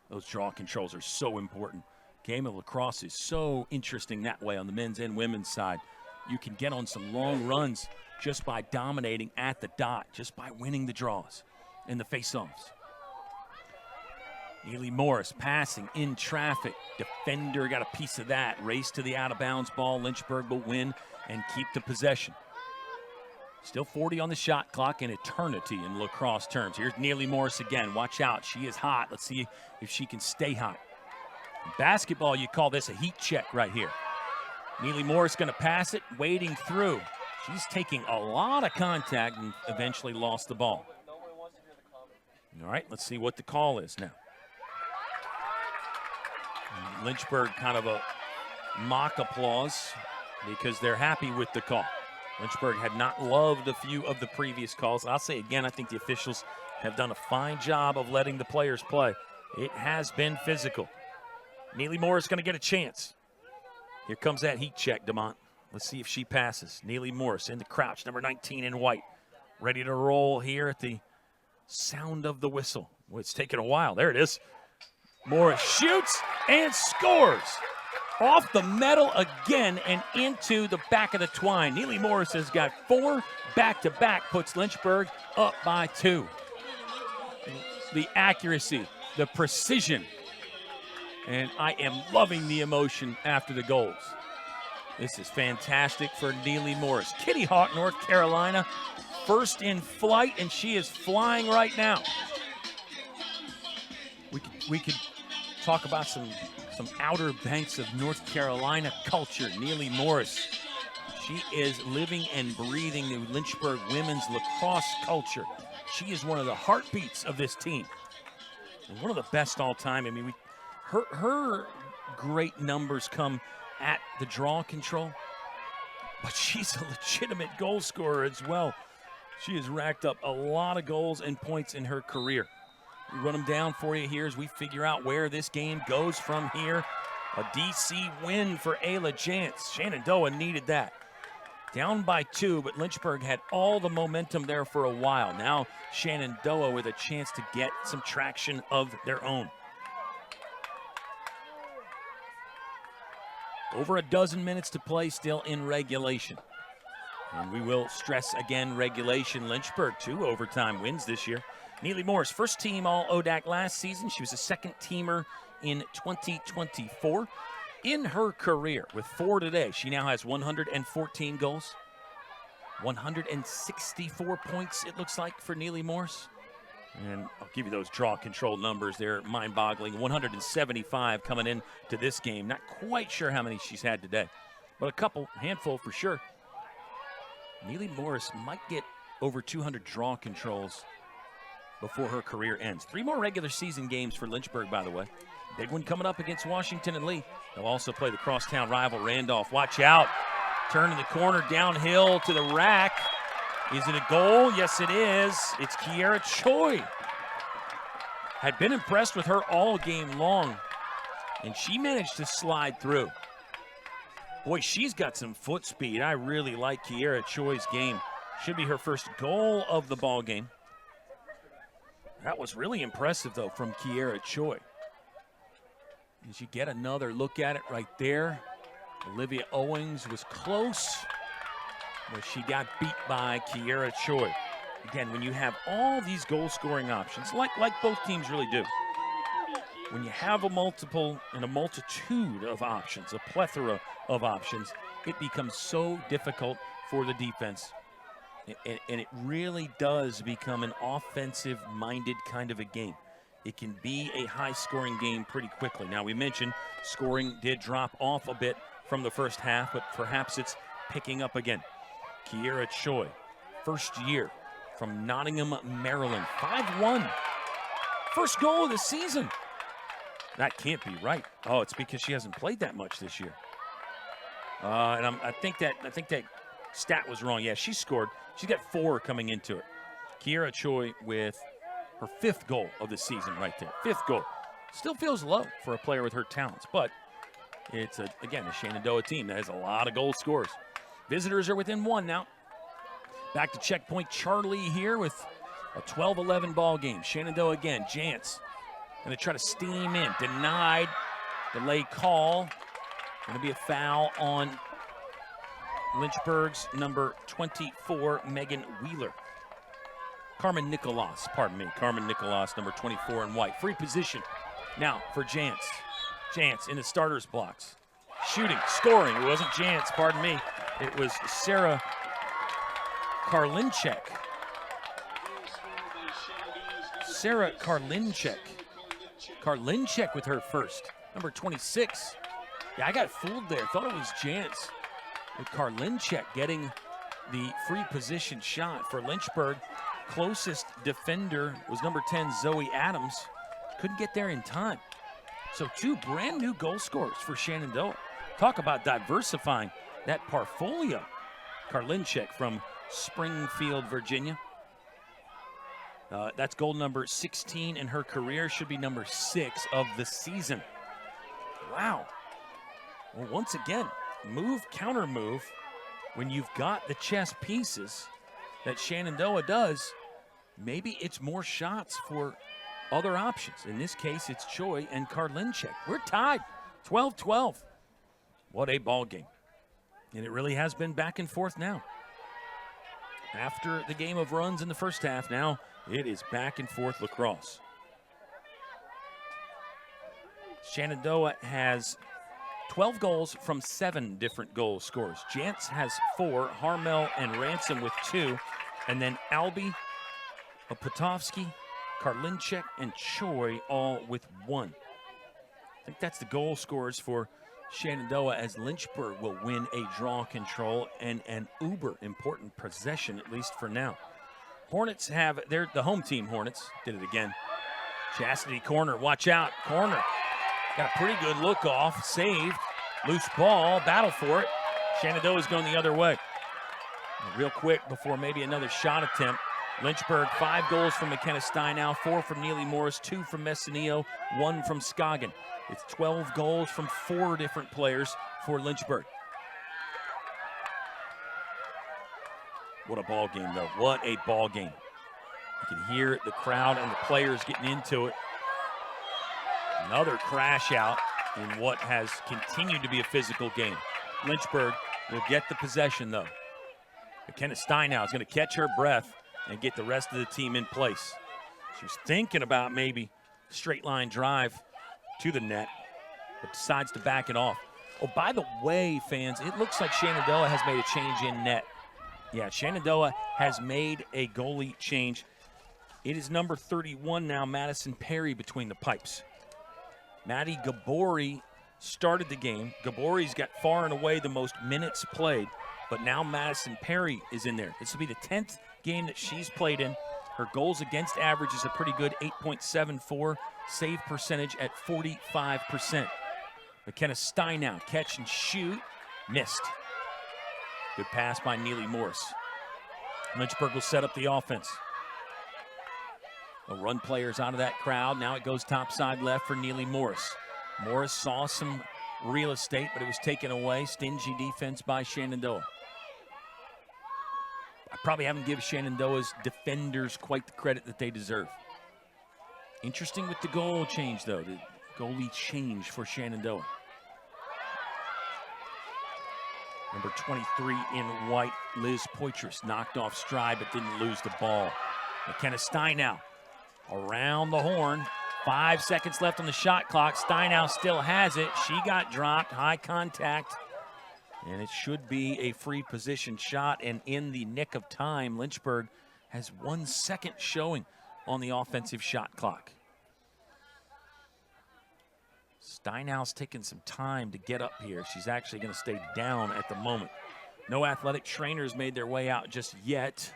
Those draw controls are so important. Game of lacrosse is so interesting that way on the men's and women's side. You can get on some long runs just by dominating at the dot, just by winning the draws and the face-offs. Neely Morris passing in traffic. Defender got a piece of that. Race to the out-of-bounds ball. Lynchburg will win and keep the possession. Still 40 on the shot clock, an eternity in lacrosse terms. Here's Neely Morris again. Watch out. She is hot. Let's see if she can stay hot. In basketball, you call this a heat check right here. Neely Morris going to pass it, wading through. She's taking a lot of contact and eventually lost the ball. All right, let's see what the call is now. Lynchburg kind of a mock applause because they're happy with the call. Lynchburg had not loved a few of the previous calls. I'll say again, I think the officials have done a fine job of letting the players play. It has been physical. Neely Morris going to get a chance. Here comes that heat check, DeMont. Let's see if she passes. Neely Morris in the crouch, number 19 in white. Ready to roll here at the sound of the whistle. Well, it's taken a while. There it is. Morris shoots and scores. Off the metal again and into the back of the twine. Neely Morris has got 4 back-to-back, puts Lynchburg up by 2. The accuracy, the precision, and I am loving the emotion after the goals. This is fantastic for Neely Morris. Kitty Hawk, North Carolina, first in flight, and she is flying right now. We could talk about some Outer Banks of North Carolina culture. Neely Morris, she is living and breathing the Lynchburg women's lacrosse culture. She is one of the heartbeats of this team, and one of the best all time. I mean, her great numbers come at the draw control, but she's a legitimate goal scorer as well. She has racked up a lot of goals and points in her career. We run them down for you here as we figure out where this game goes from here. A DC win for Ayla Jantz. Shenandoah needed that. Down by 2, but Lynchburg had all the momentum there for a while. Now Shenandoah with a chance to get some traction of their own. Over a dozen minutes to play still in regulation. And we will stress again regulation. Lynchburg 2 overtime wins this year. Neely Morris, first team All-ODAC last season. She was a second teamer in 2024. In her career, with 4 today, she now has 114 goals, 164 points, it looks like, for Neely Morris. And I'll give you those draw control numbers. They're mind-boggling. 175 coming in to this game. Not quite sure how many she's had today, but handful for sure. Neely Morris might get over 200 draw controls before her career ends. 3 more regular season games for Lynchburg, by the way. Big one coming up against Washington and Lee. They'll also play the crosstown rival Randolph. Watch out. Turn in the corner, downhill to the rack. Is it a goal? Yes, it is. It's Kiera Choi. Had been impressed with her all game long, and she managed to slide through. Boy, she's got some foot speed. I really like Kiera Choi's game. Should be her first goal of the ball game. That was really impressive, though, from Kiera Choi. As you get another look at it right there, Olivia Owings was close, but she got beat by Kiera Choi. Again, when you have all these goal-scoring options, like both teams really do, when you have a multitude of options, a plethora of options, it becomes so difficult for the defense. And it really does become an offensive-minded kind of a game. it can be a high-scoring game pretty quickly. Now, we mentioned scoring did drop off a bit from the first half, but perhaps it's picking up again. Kiera Choi, first year from Nottingham, Maryland, 5'1". First goal of the season. That can't be right. Oh, it's because she hasn't played that much this year. And I think that stat was wrong. Yeah, she scored. She's got 4 coming into it. Kiera Choi with her 5th goal of the season right there. 5th goal. Still feels low for a player with her talents, but it's, again, a Shenandoah team that has a lot of goal scorers. Visitors are within 1 now. Back to checkpoint Charlie here with a 12-11 ball game. Shenandoah again. Jantz going to try to steam in. Denied. Delay call. Going to be a foul on Lynchburg's number 24, Megan Wheeler. Carmen Nicolas, number 24 in white. Free position now for Jantz. Jantz in the starters blocks. Shooting, scoring. It wasn't Jantz, pardon me. It was Sarah Karlinchek. Sarah Karlinchek. Karlinchek with her first. Number 26. Yeah, I got fooled there. Thought it was Jantz. With Karlinchek getting the free position shot for Lynchburg. Closest defender was number 10, Zoe Adams. Couldn't get there in time. So 2 brand new goal scorers for Shenandoah. Talk about diversifying that portfolio. Karlinchek from Springfield, Virginia. That's goal number 16 in her career. Should be number 6 of the season. Wow. Well, once again, move, counter move. When you've got the chess pieces that Shenandoah does, maybe it's more shots for other options. In this case, it's Choi and Karlinchek. We're tied, 12-12. What a ball game. And it really has been back and forth now. After the game of runs in the first half, now it is back and forth lacrosse. Shenandoah has 12 goals from 7 different goal scorers. Jantz has 4, Harmel and Ransom with 2, and then Albie, Potofsky, Karlinchek, and Choi all with 1. I think that's the goal scorers for Shenandoah, as Lynchburg will win a draw control and an uber important possession, at least for now. Hornets have the home team. Hornets did it again. Chastity corner, watch out, corner. Got a pretty good look off, saved. Loose ball, battle for it. Shenandoah's going the other way. Real quick before maybe another shot attempt. Lynchburg, 5 goals from McKenna Steinow, 4 from Neely Morris, 2 from Messineo, 1 from Scoggin. It's 12 goals from 4 different players for Lynchburg. What a ball game, though. What a ball game. You can hear the crowd and the players getting into it. Another crash out in what has continued to be a physical game. Lynchburg will get the possession, though. McKenna Steinow is going to catch her breath and get the rest of the team in place. She was thinking about maybe straight line drive to the net, but decides to back it off. Oh, by the way, fans, it looks like Shenandoah has made a change in net. Yeah, Shenandoah has made a goalie change. It is number 31 now, Madison Perry, between the pipes. Maddie Gabori started the game. Gabori's got far and away the most minutes played, but now Madison Perry is in there. This will be the 10th game that she's played in. Her goals against average is a pretty good 8.74, save percentage at 45%. McKenna Steinow, catch and shoot, missed. Good pass by Neely Morris. Lynchburg will set up the offense. They'll run players out of that crowd. Now it goes top side left for Neely Morris. Morris saw some real estate, but it was taken away. Stingy defense by Shenandoah. I probably haven't given Shenandoah's defenders quite the credit that they deserve. Interesting with the goal change, though. The goalie change for Shenandoah. Number 23 in white, Liz Poitras, knocked off stride but didn't lose the ball. McKenna Steinow around the horn. 5 seconds left on the shot clock. Steinow still has it. She got dropped, high contact. And it should be a free position shot. And in the nick of time, Lynchburg has 1 second showing on the offensive shot clock. Steinau's taking some time to get up here. She's actually going to stay down at the moment. No athletic trainers made their way out just yet.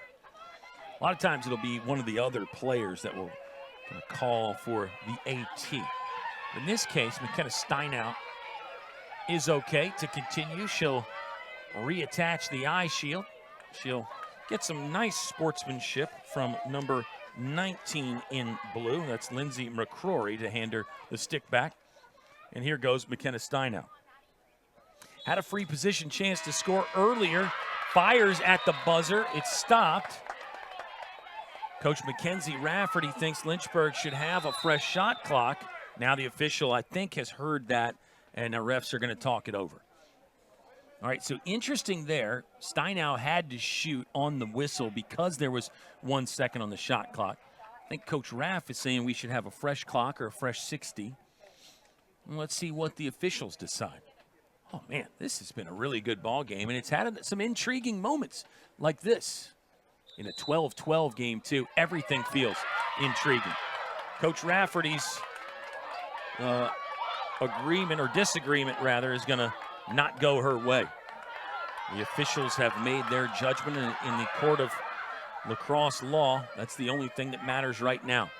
A lot of times it'll be one of the other players that will kind of call for the AT. In this case, McKenna Steinau is okay to continue. She'll reattach the eye shield. She'll get some nice sportsmanship from number 19 in blue. That's Lindsay McCrory to hand her the stick back. And here goes McKenna Steinau. Had a free position chance to score earlier. Fires at the buzzer. It's stopped. Coach Mackenzie Rafferty thinks Lynchburg should have a fresh shot clock. Now the official, I think, has heard that, and the refs are going to talk it over. All right, so interesting there. Steinau had to shoot on the whistle because there was 1 second on the shot clock. I think Coach Raff is saying we should have a fresh clock or a fresh 60. And let's see what the officials decide. Oh, man, this has been a really good ball game, and it's had some intriguing moments like this. In a 12-12 game, too, everything feels intriguing. Coach Rafferty's agreement or disagreement, rather, is going to not go her way. The officials have made their judgment in the court of lacrosse law. That's the only thing that matters right now.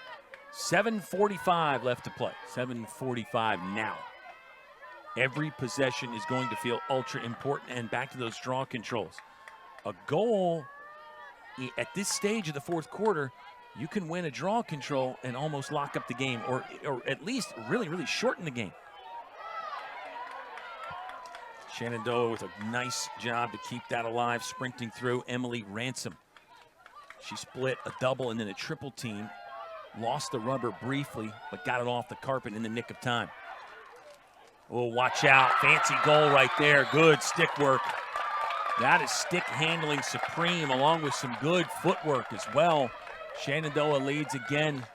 7:45 left to play. 7:45 now. Every possession is going to feel ultra important, and back to those draw controls. A goal at this stage of the fourth quarter, you can win a draw control and almost lock up the game, or at least really, really shorten the game. Shenandoah with a nice job to keep that alive, sprinting through. Emily Ransom. She split a double and then a triple team. Lost the rubber briefly, but got it off the carpet in the nick of time. Oh, watch out. Fancy goal right there. Good stick work. That is stick handling supreme, along with some good footwork as well. Shenandoah leads again,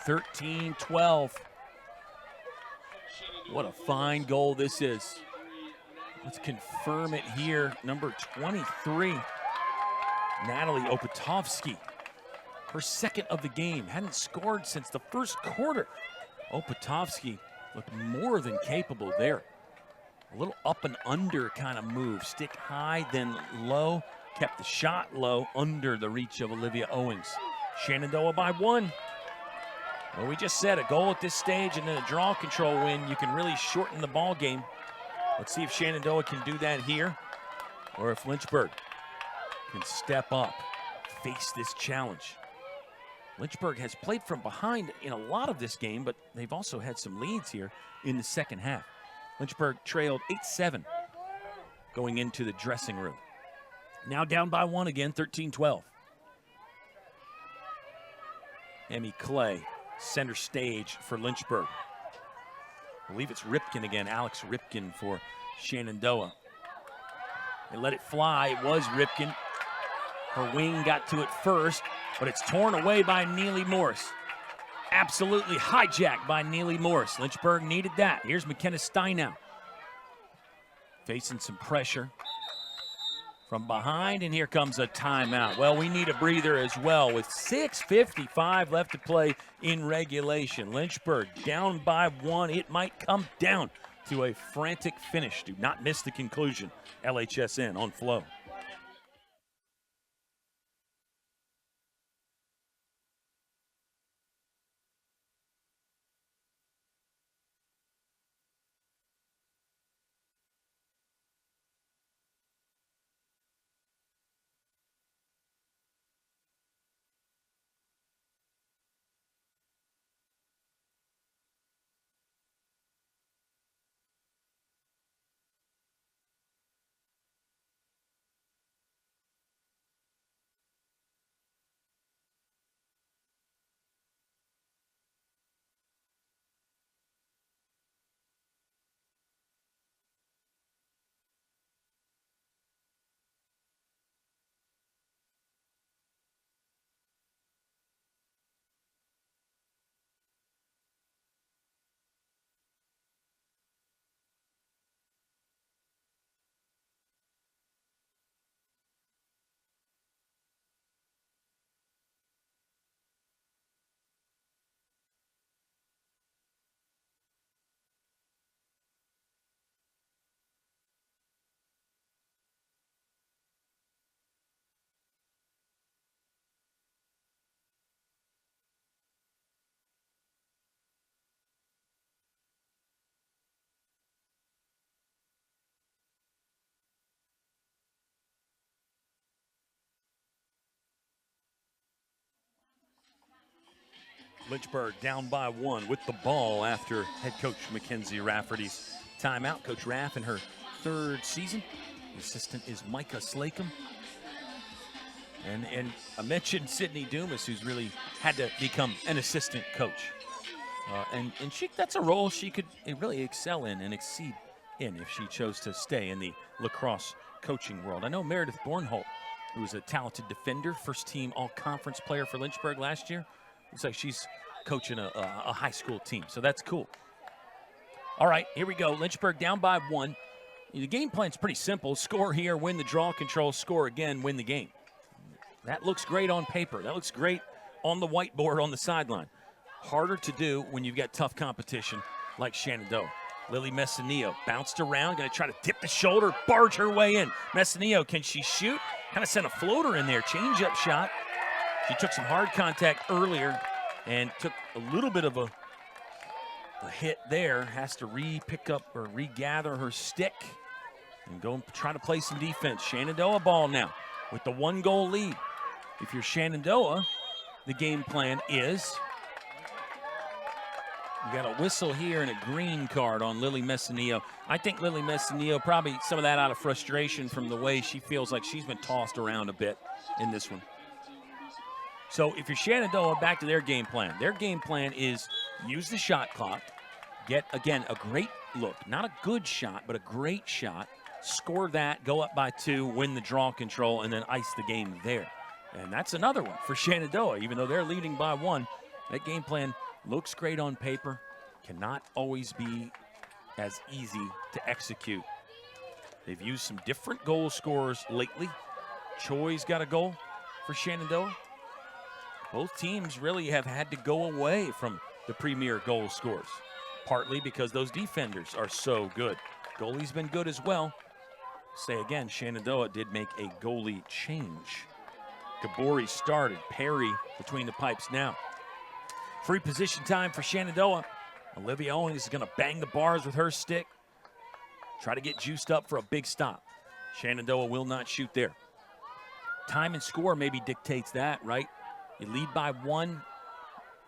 13-12. What a fine goal this is. Let's confirm it here. Number 23, Natalie Opatovsky. Her second of the game. Hadn't scored since the first quarter. Opatovsky looked more than capable there. A little up and under kind of move. Stick high, then low. Kept the shot low, under the reach of Olivia Owings. Shenandoah by 1. Well, we just said a goal at this stage and then a draw control win. You can really shorten the ball game. Let's see if Shenandoah can do that here, or if Lynchburg can step up, face this challenge. Lynchburg has played from behind in a lot of this game, but they've also had some leads here in the second half. Lynchburg trailed 8-7 going into the dressing room. Now down by 1 again, 13-12. Emmy Clay, center stage for Lynchburg. I believe it's Ripken again, Alex Ripken for Shenandoah. They let it fly. It was Ripken. Her wing got to it first, but it's torn away by Neely Morris. Absolutely hijacked by Neely Morris. Lynchburg needed that. Here's McKenna Steinau. Facing some pressure from behind, and here comes a timeout. Well, we need a breather as well with 6:55 left to play in regulation. Lynchburg down by 1. It might come down to a frantic finish. Do not miss the conclusion. LHSN on Flo. Lynchburg down by 1 with the ball after head coach Mackenzie Rafferty's timeout. Coach Raff in her 3rd season. The assistant is Micah Slacum. And I mentioned Sydney Dumas, who's really had to become an assistant coach. And that's a role she could really excel in and exceed in if she chose to stay in the lacrosse coaching world. I know Meredith Bornholt, who was a talented defender, first-team all-conference player for Lynchburg last year. Looks like she's coaching a high school team, so that's cool. All right, here we go. Lynchburg down by 1. The game plan's pretty simple. Score here, win the draw control, score again, win the game. That looks great on paper. That looks great on the whiteboard on the sideline. Harder to do when you've got tough competition like Shenandoah. Lily Messinillo bounced around, going to try to dip the shoulder, barge her way in. Messinillo, can she shoot? Kind of sent a floater in there, change-up shot. She took some hard contact earlier and took a little bit of a hit there. Has to pick up or regather her stick and go and try to play some defense. Shenandoah ball now with the 1-goal lead. If you're Shenandoah, the game plan is you got a whistle here and a green card on Lily Messinillo. I think Lily Messinillo, probably some of that out of frustration from the way she feels like she's been tossed around a bit in this one. So if you're Shenandoah, back to their game plan. Their game plan is use the shot clock, get, again, a great look. Not a good shot, but a great shot. Score that, go up by 2, win the draw control, and then ice the game there. And that's another one for Shenandoah. Even though they're leading by 1, that game plan looks great on paper, cannot always be as easy to execute. They've used some different goal scorers lately. Choi's got a goal for Shenandoah. Both teams really have had to go away from the premier goal scorers, partly because those defenders are so good. Goalie's been good as well. Say again, Shenandoah did make a goalie change. Gabori started, Perry between the pipes now. Free position time for Shenandoah. Olivia Owens is going to bang the bars with her stick. Try to get juiced up for a big stop. Shenandoah will not shoot there. Time and score maybe dictates that, right? You lead by 1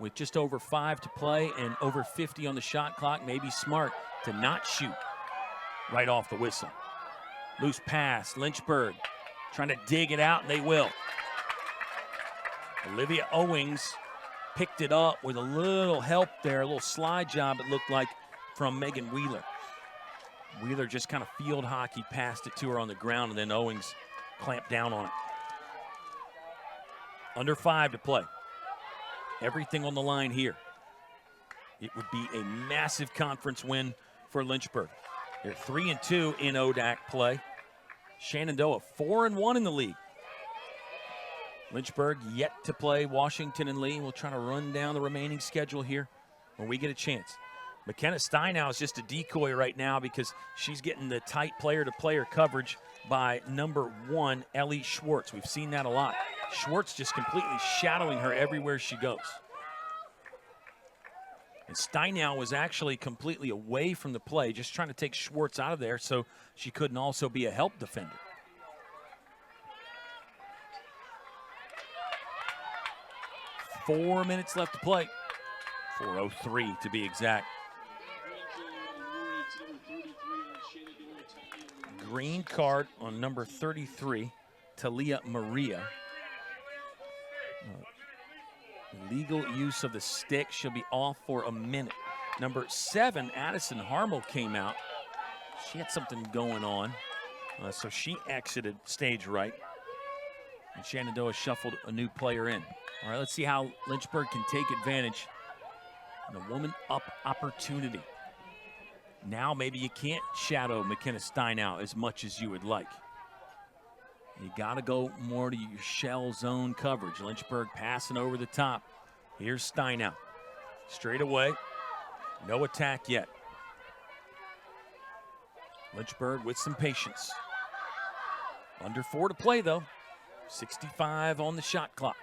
with just over 5 to play and over 50 on the shot clock. Maybe smart to not shoot right off the whistle. Loose pass, Lynchburg trying to dig it out, and they will. Olivia Owings picked it up with a little help there, a little slide job, it looked like, from Megan Wheeler. Wheeler just kind of field hockey passed it to her on the ground, and then Owings clamped down on it. Under 5 to play. Everything on the line here. It would be a massive conference win for Lynchburg. They're 3-2 in ODAC play. Shenandoah 4-1 in the league. Lynchburg yet to play Washington and Lee. We'll try to run down the remaining schedule here when we get a chance. McKenna Steinow is just a decoy right now because she's getting the tight player-to-player coverage by number 1, Ellie Schwartz. We've seen that a lot. Schwartz just completely shadowing her everywhere she goes. And Steinow was actually completely away from the play, just trying to take Schwartz out of there so she couldn't also be a help defender. Four minutes left to play. 4:03 to be exact. Green card on number 33, Talia Maria. Legal use of the stick. She'll be off for a minute. Number 7, Addison Harmel came out. She had something going on, so she exited stage right. And Shenandoah shuffled a new player in. All right, let's see how Lynchburg can take advantage of the woman up opportunity. Now maybe you can't shadow McKenna Steinow as much as you would like. You got to go more to your shell zone coverage. Lynchburg passing over the top. Here's Steinow. Straight away. No attack yet. Lynchburg with some patience. Under 4 to play, though. 65 on the shot clock.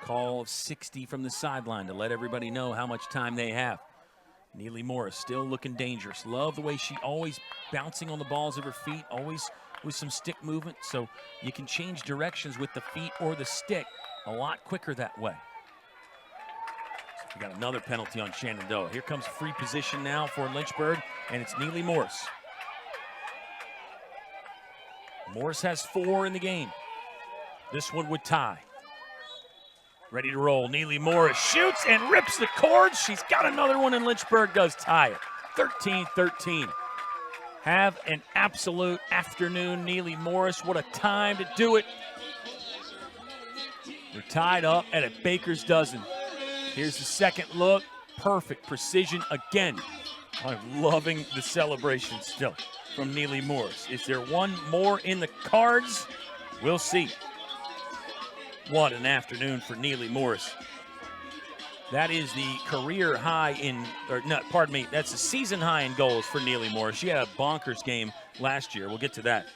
Call of 60 from the sideline to let everybody know how much time they have. Neely Morris still looking dangerous. Love the way she always bouncing on the balls of her feet, always with some stick movement, so you can change directions with the feet or the stick a lot quicker that way. So we got another penalty on Shenandoah. Here comes free position now for Lynchburg, and it's Neely Morris. Morris has 4 in the game. This one would tie. Ready to roll. Neely Morris shoots and rips the cords. She's got another one, and Lynchburg does tie it. 13-13. Have an absolute afternoon, Neely Morris. What a time to do it. We're tied up at a baker's dozen. Here's the second look. Perfect precision again. I'm loving the celebration still from Neely Morris. Is there one more in the cards? We'll see. What an afternoon for Neely Morris. That is the career high in, or no, pardon me, that's the season high in goals for Neely Morris. She had a bonkers game last year. We'll get to that.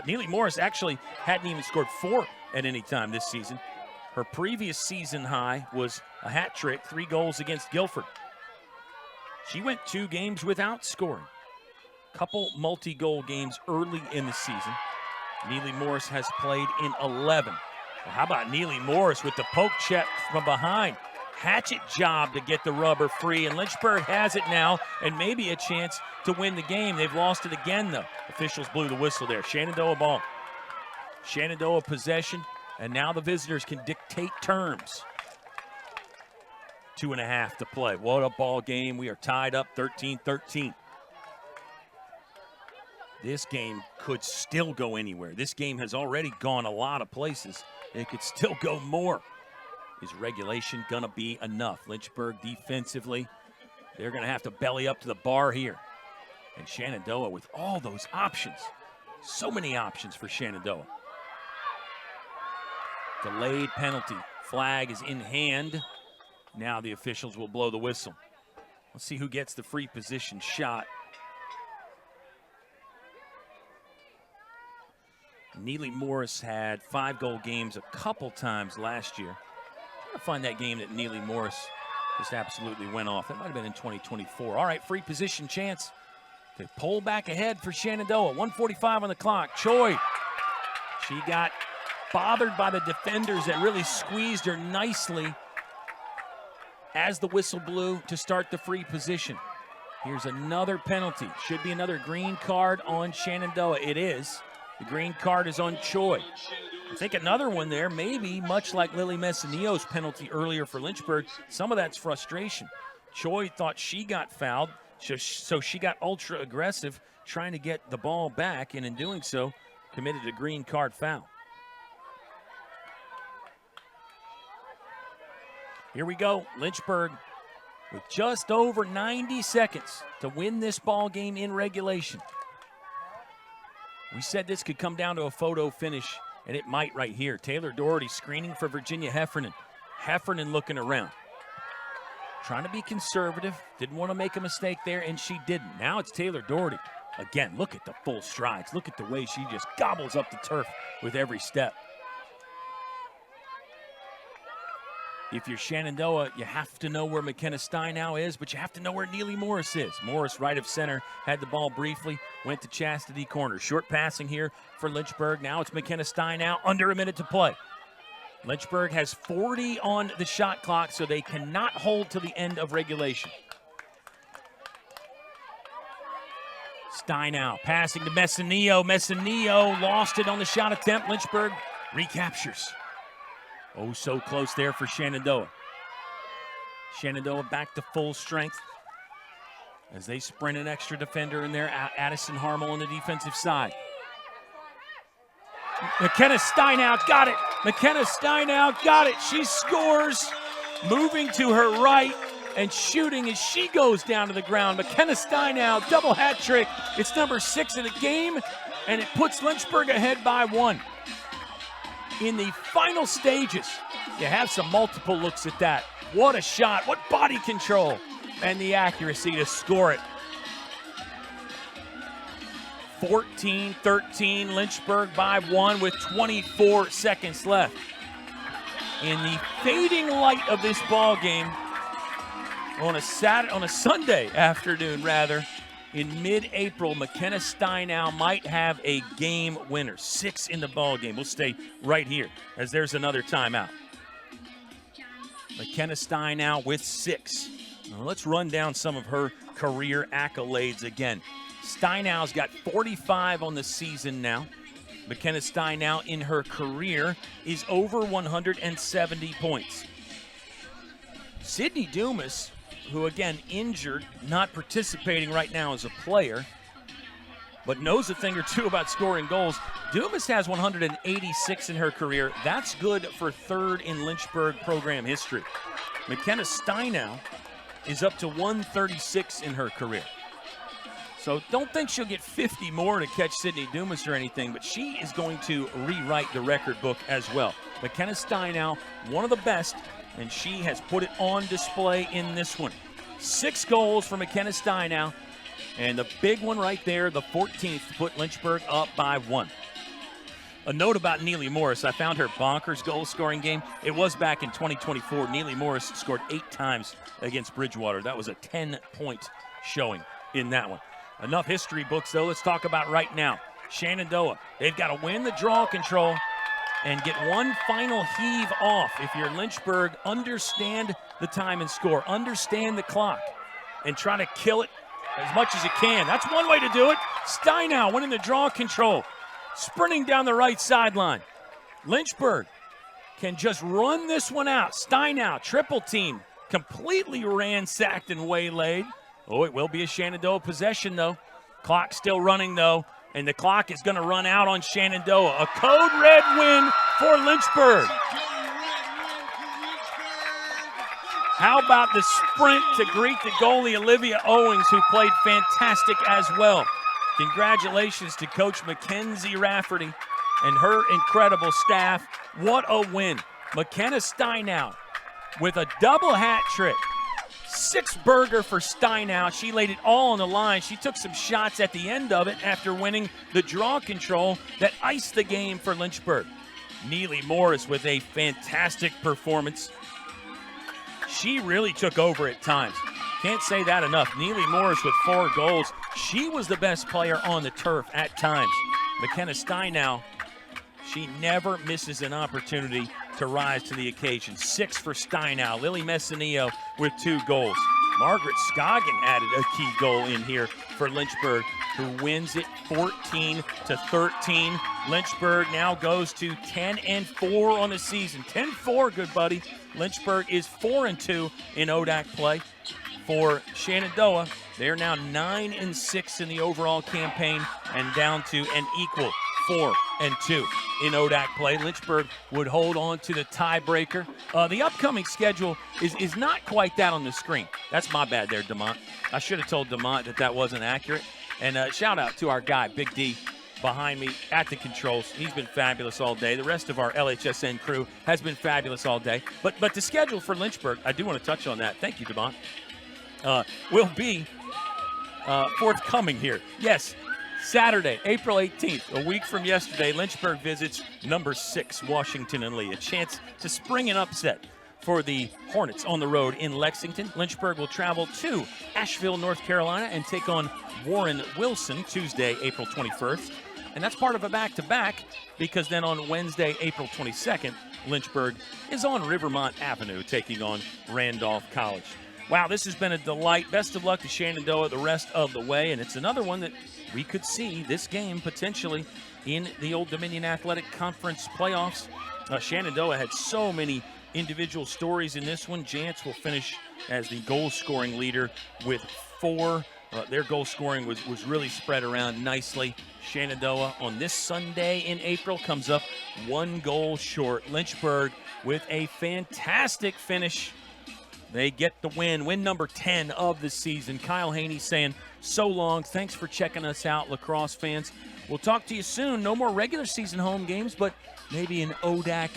Neely Morris actually hadn't even scored 4 at any time this season. Her previous season high was a hat trick, 3 goals against Guilford. She went 2 games without scoring. Couple multi-goal games early in the season. Neely Morris has played in 11. Well, how about Neely Morris with the poke check from behind? Hatchet job to get the rubber free, and Lynchburg has it now and maybe a chance to win the game. They've lost it again, though. Officials blew the whistle there. Shenandoah ball. Shenandoah possession, and now the visitors can dictate terms. 2.5 to play. What a ball game. We are tied up 13-13. This game could still go anywhere. This game has already gone a lot of places. It could still go more. Is regulation going to be enough? Lynchburg defensively, they're going to have to belly up to the bar here. And Shenandoah with all those options. So many options for Shenandoah. Delayed penalty. Flag is in hand. Now the officials will blow the whistle. Let's see who gets the free position shot. Neely Morris had 5-goal games a couple times last year. I'm trying to find that game that Neely Morris just absolutely went off. That might have been in 2024. All right, free position chance to pull back ahead for Shenandoah. 1:45 on the clock. Choi, she got bothered by the defenders that really squeezed her nicely as the whistle blew to start the free position. Here's another penalty. Should be another green card on Shenandoah. It is. The green card is on Choi. I think another one there, maybe much like Lily Messinillo's penalty earlier for Lynchburg. Some of that's frustration. Choi thought she got fouled, so she got ultra aggressive trying to get the ball back, and in doing so, committed a green card foul. Here we go. Lynchburg with just over 90 seconds to win this ball game in regulation. We said this could come down to a photo finish, and it might right here. Taylor Doherty screening for Virginia Heffernan. Heffernan looking around. Trying to be conservative. Didn't want to make a mistake there, and she didn't. Now it's Taylor Doherty. Again, look at the full strides. Look at the way she just gobbles up the turf with every step. If you're Shenandoah, you have to know where McKenna Steinow is, but you have to know where Neely Morris is. Morris, right of center, had the ball briefly, went to Chastity corner. Short passing here for Lynchburg. Now it's McKenna Steinow, under a minute to play. Lynchburg has 40 on the shot clock, so they cannot hold to the end of regulation. Steinow passing to Messinillo. Messinillo lost it on the shot attempt. Lynchburg recaptures. Oh, so close there for Shenandoah. Shenandoah back to full strength as they sprint an extra defender in there. Addison Harmel on the defensive side. McKenna Steinow got it. McKenna Steinow got it. She scores, moving to her right and shooting as she goes down to the ground. McKenna Steinow, double hat trick. It's number 6 of the game, and it puts Lynchburg ahead by 1. In the final stages, you have some multiple looks at that. What a shot, what body control, and the accuracy to score it. 14-13, Lynchburg by 1 with 24 seconds left. In the fading light of this ball game, on a Sunday afternoon rather, in mid-April, McKenna Steinow might have a game winner. 6 in the ball game. We'll stay right here as there's another timeout. McKenna Steinow with 6. Now let's run down some of her career accolades again. Steinau's got 45 on the season now. McKenna Steinow in her career is over 170 points. Sydney Dumas, who again injured, not participating right now as a player, but knows a thing or two about scoring goals. Dumas has 186 in her career. That's good for 3rd in Lynchburg program history. McKenna Steinow is up to 136 in her career. So don't think she'll get 50 more to catch Sydney Dumas or anything, but she is going to rewrite the record book as well. McKenna Steinow, one of the best, and she has put it on display in this one. 6 goals for McKenna Steinow, and the big one right there, the 14th, to put Lynchburg up by 1. A note about Neely Morris. I found her bonkers goal-scoring game. It was back in 2024. Neely Morris scored 8 times against Bridgewater. That was a 10-point showing in that one. Enough history books, though. Let's talk about right now. Shenandoah, they've got to win the draw control and get one final heave off. If you're Lynchburg, understand the time and score. Understand the clock and try to kill it as much as you can. That's one way to do it. Steinow winning the draw control, sprinting down the right sideline. Lynchburg can just run this one out. Steinow, triple team, completely ransacked and waylaid. Oh, it will be a Shenandoah possession, though. Clock still running, though, and the clock is going to run out on Shenandoah. A code red win for Lynchburg. How about the sprint to greet the goalie, Olivia Owings, who played fantastic as well. Congratulations to Coach Mackenzie Rafferty and her incredible staff. What a win. McKenna Steinow with a double hat trick. 6-burger for Steinow. She laid it all on the line. She took some shots at the end of it after winning the draw control that iced the game for Lynchburg. Neely Morris with a fantastic performance. She really took over at times. Can't say that enough. Neely Morris with 4 goals. She was the best player on the turf at times. McKenna Steinow, she never misses an opportunity to rise to the occasion. 6 for Steinow. Lily Messinillo with 2 goals. Margaret Scoggin added a key goal in here for Lynchburg, who wins it 14-13. Lynchburg now goes to 10-4 on the season. 10-4, good buddy. Lynchburg is 4-2 in ODAC play. For Shenandoah, they're now 9-6 in the overall campaign and down to an equal 4-2 in ODAC play. Lynchburg would hold on to the tiebreaker. The upcoming schedule is not quite that on the screen. That's my bad there, DeMont. I should have told DeMont that wasn't accurate. And shout out to our guy, Big D, behind me at the controls. He's been fabulous all day. The rest of our LHSN crew has been fabulous all day. But the schedule for Lynchburg, I do want to touch on that. Thank you, DeMont. Will be forthcoming here. Yes, Saturday, April 18th, a week from yesterday, Lynchburg visits number 6, Washington and Lee. A chance to spring an upset for the Hornets on the road in Lexington. Lynchburg will travel to Asheville, North Carolina, and take on Warren Wilson Tuesday, April 21st. And that's part of a back-to-back because then on Wednesday, April 22nd, Lynchburg is on Rivermont Avenue taking on Randolph College. Wow, this has been a delight. Best of luck to Shenandoah the rest of the way. And it's another one that we could see this game potentially in the Old Dominion Athletic Conference playoffs. Shenandoah had so many individual stories in this one. Jantz will finish as the goal-scoring leader with 4. Their goal scoring was really spread around nicely. Shenandoah on this Sunday in April comes up 1 goal short. Lynchburg with a fantastic finish. They get the win number 10 of the season. Kyle Haney saying so long. Thanks for checking us out, Lacrosse fans. We'll talk to you soon. No more regular season home games, but maybe an ODAC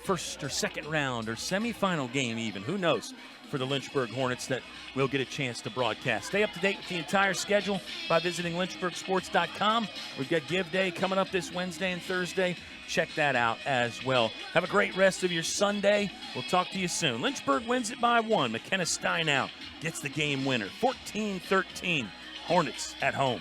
first or second round or semifinal game even. Who knows for the Lynchburg Hornets that we'll get a chance to broadcast. Stay up to date with the entire schedule by visiting LynchburgSports.com. We've got Give Day coming up this Wednesday and Thursday. Check that out as well. Have a great rest of your Sunday. We'll talk to you soon. Lynchburg wins it by 1. McKenna Steinow gets the game winner. 14-13 Hornets at home.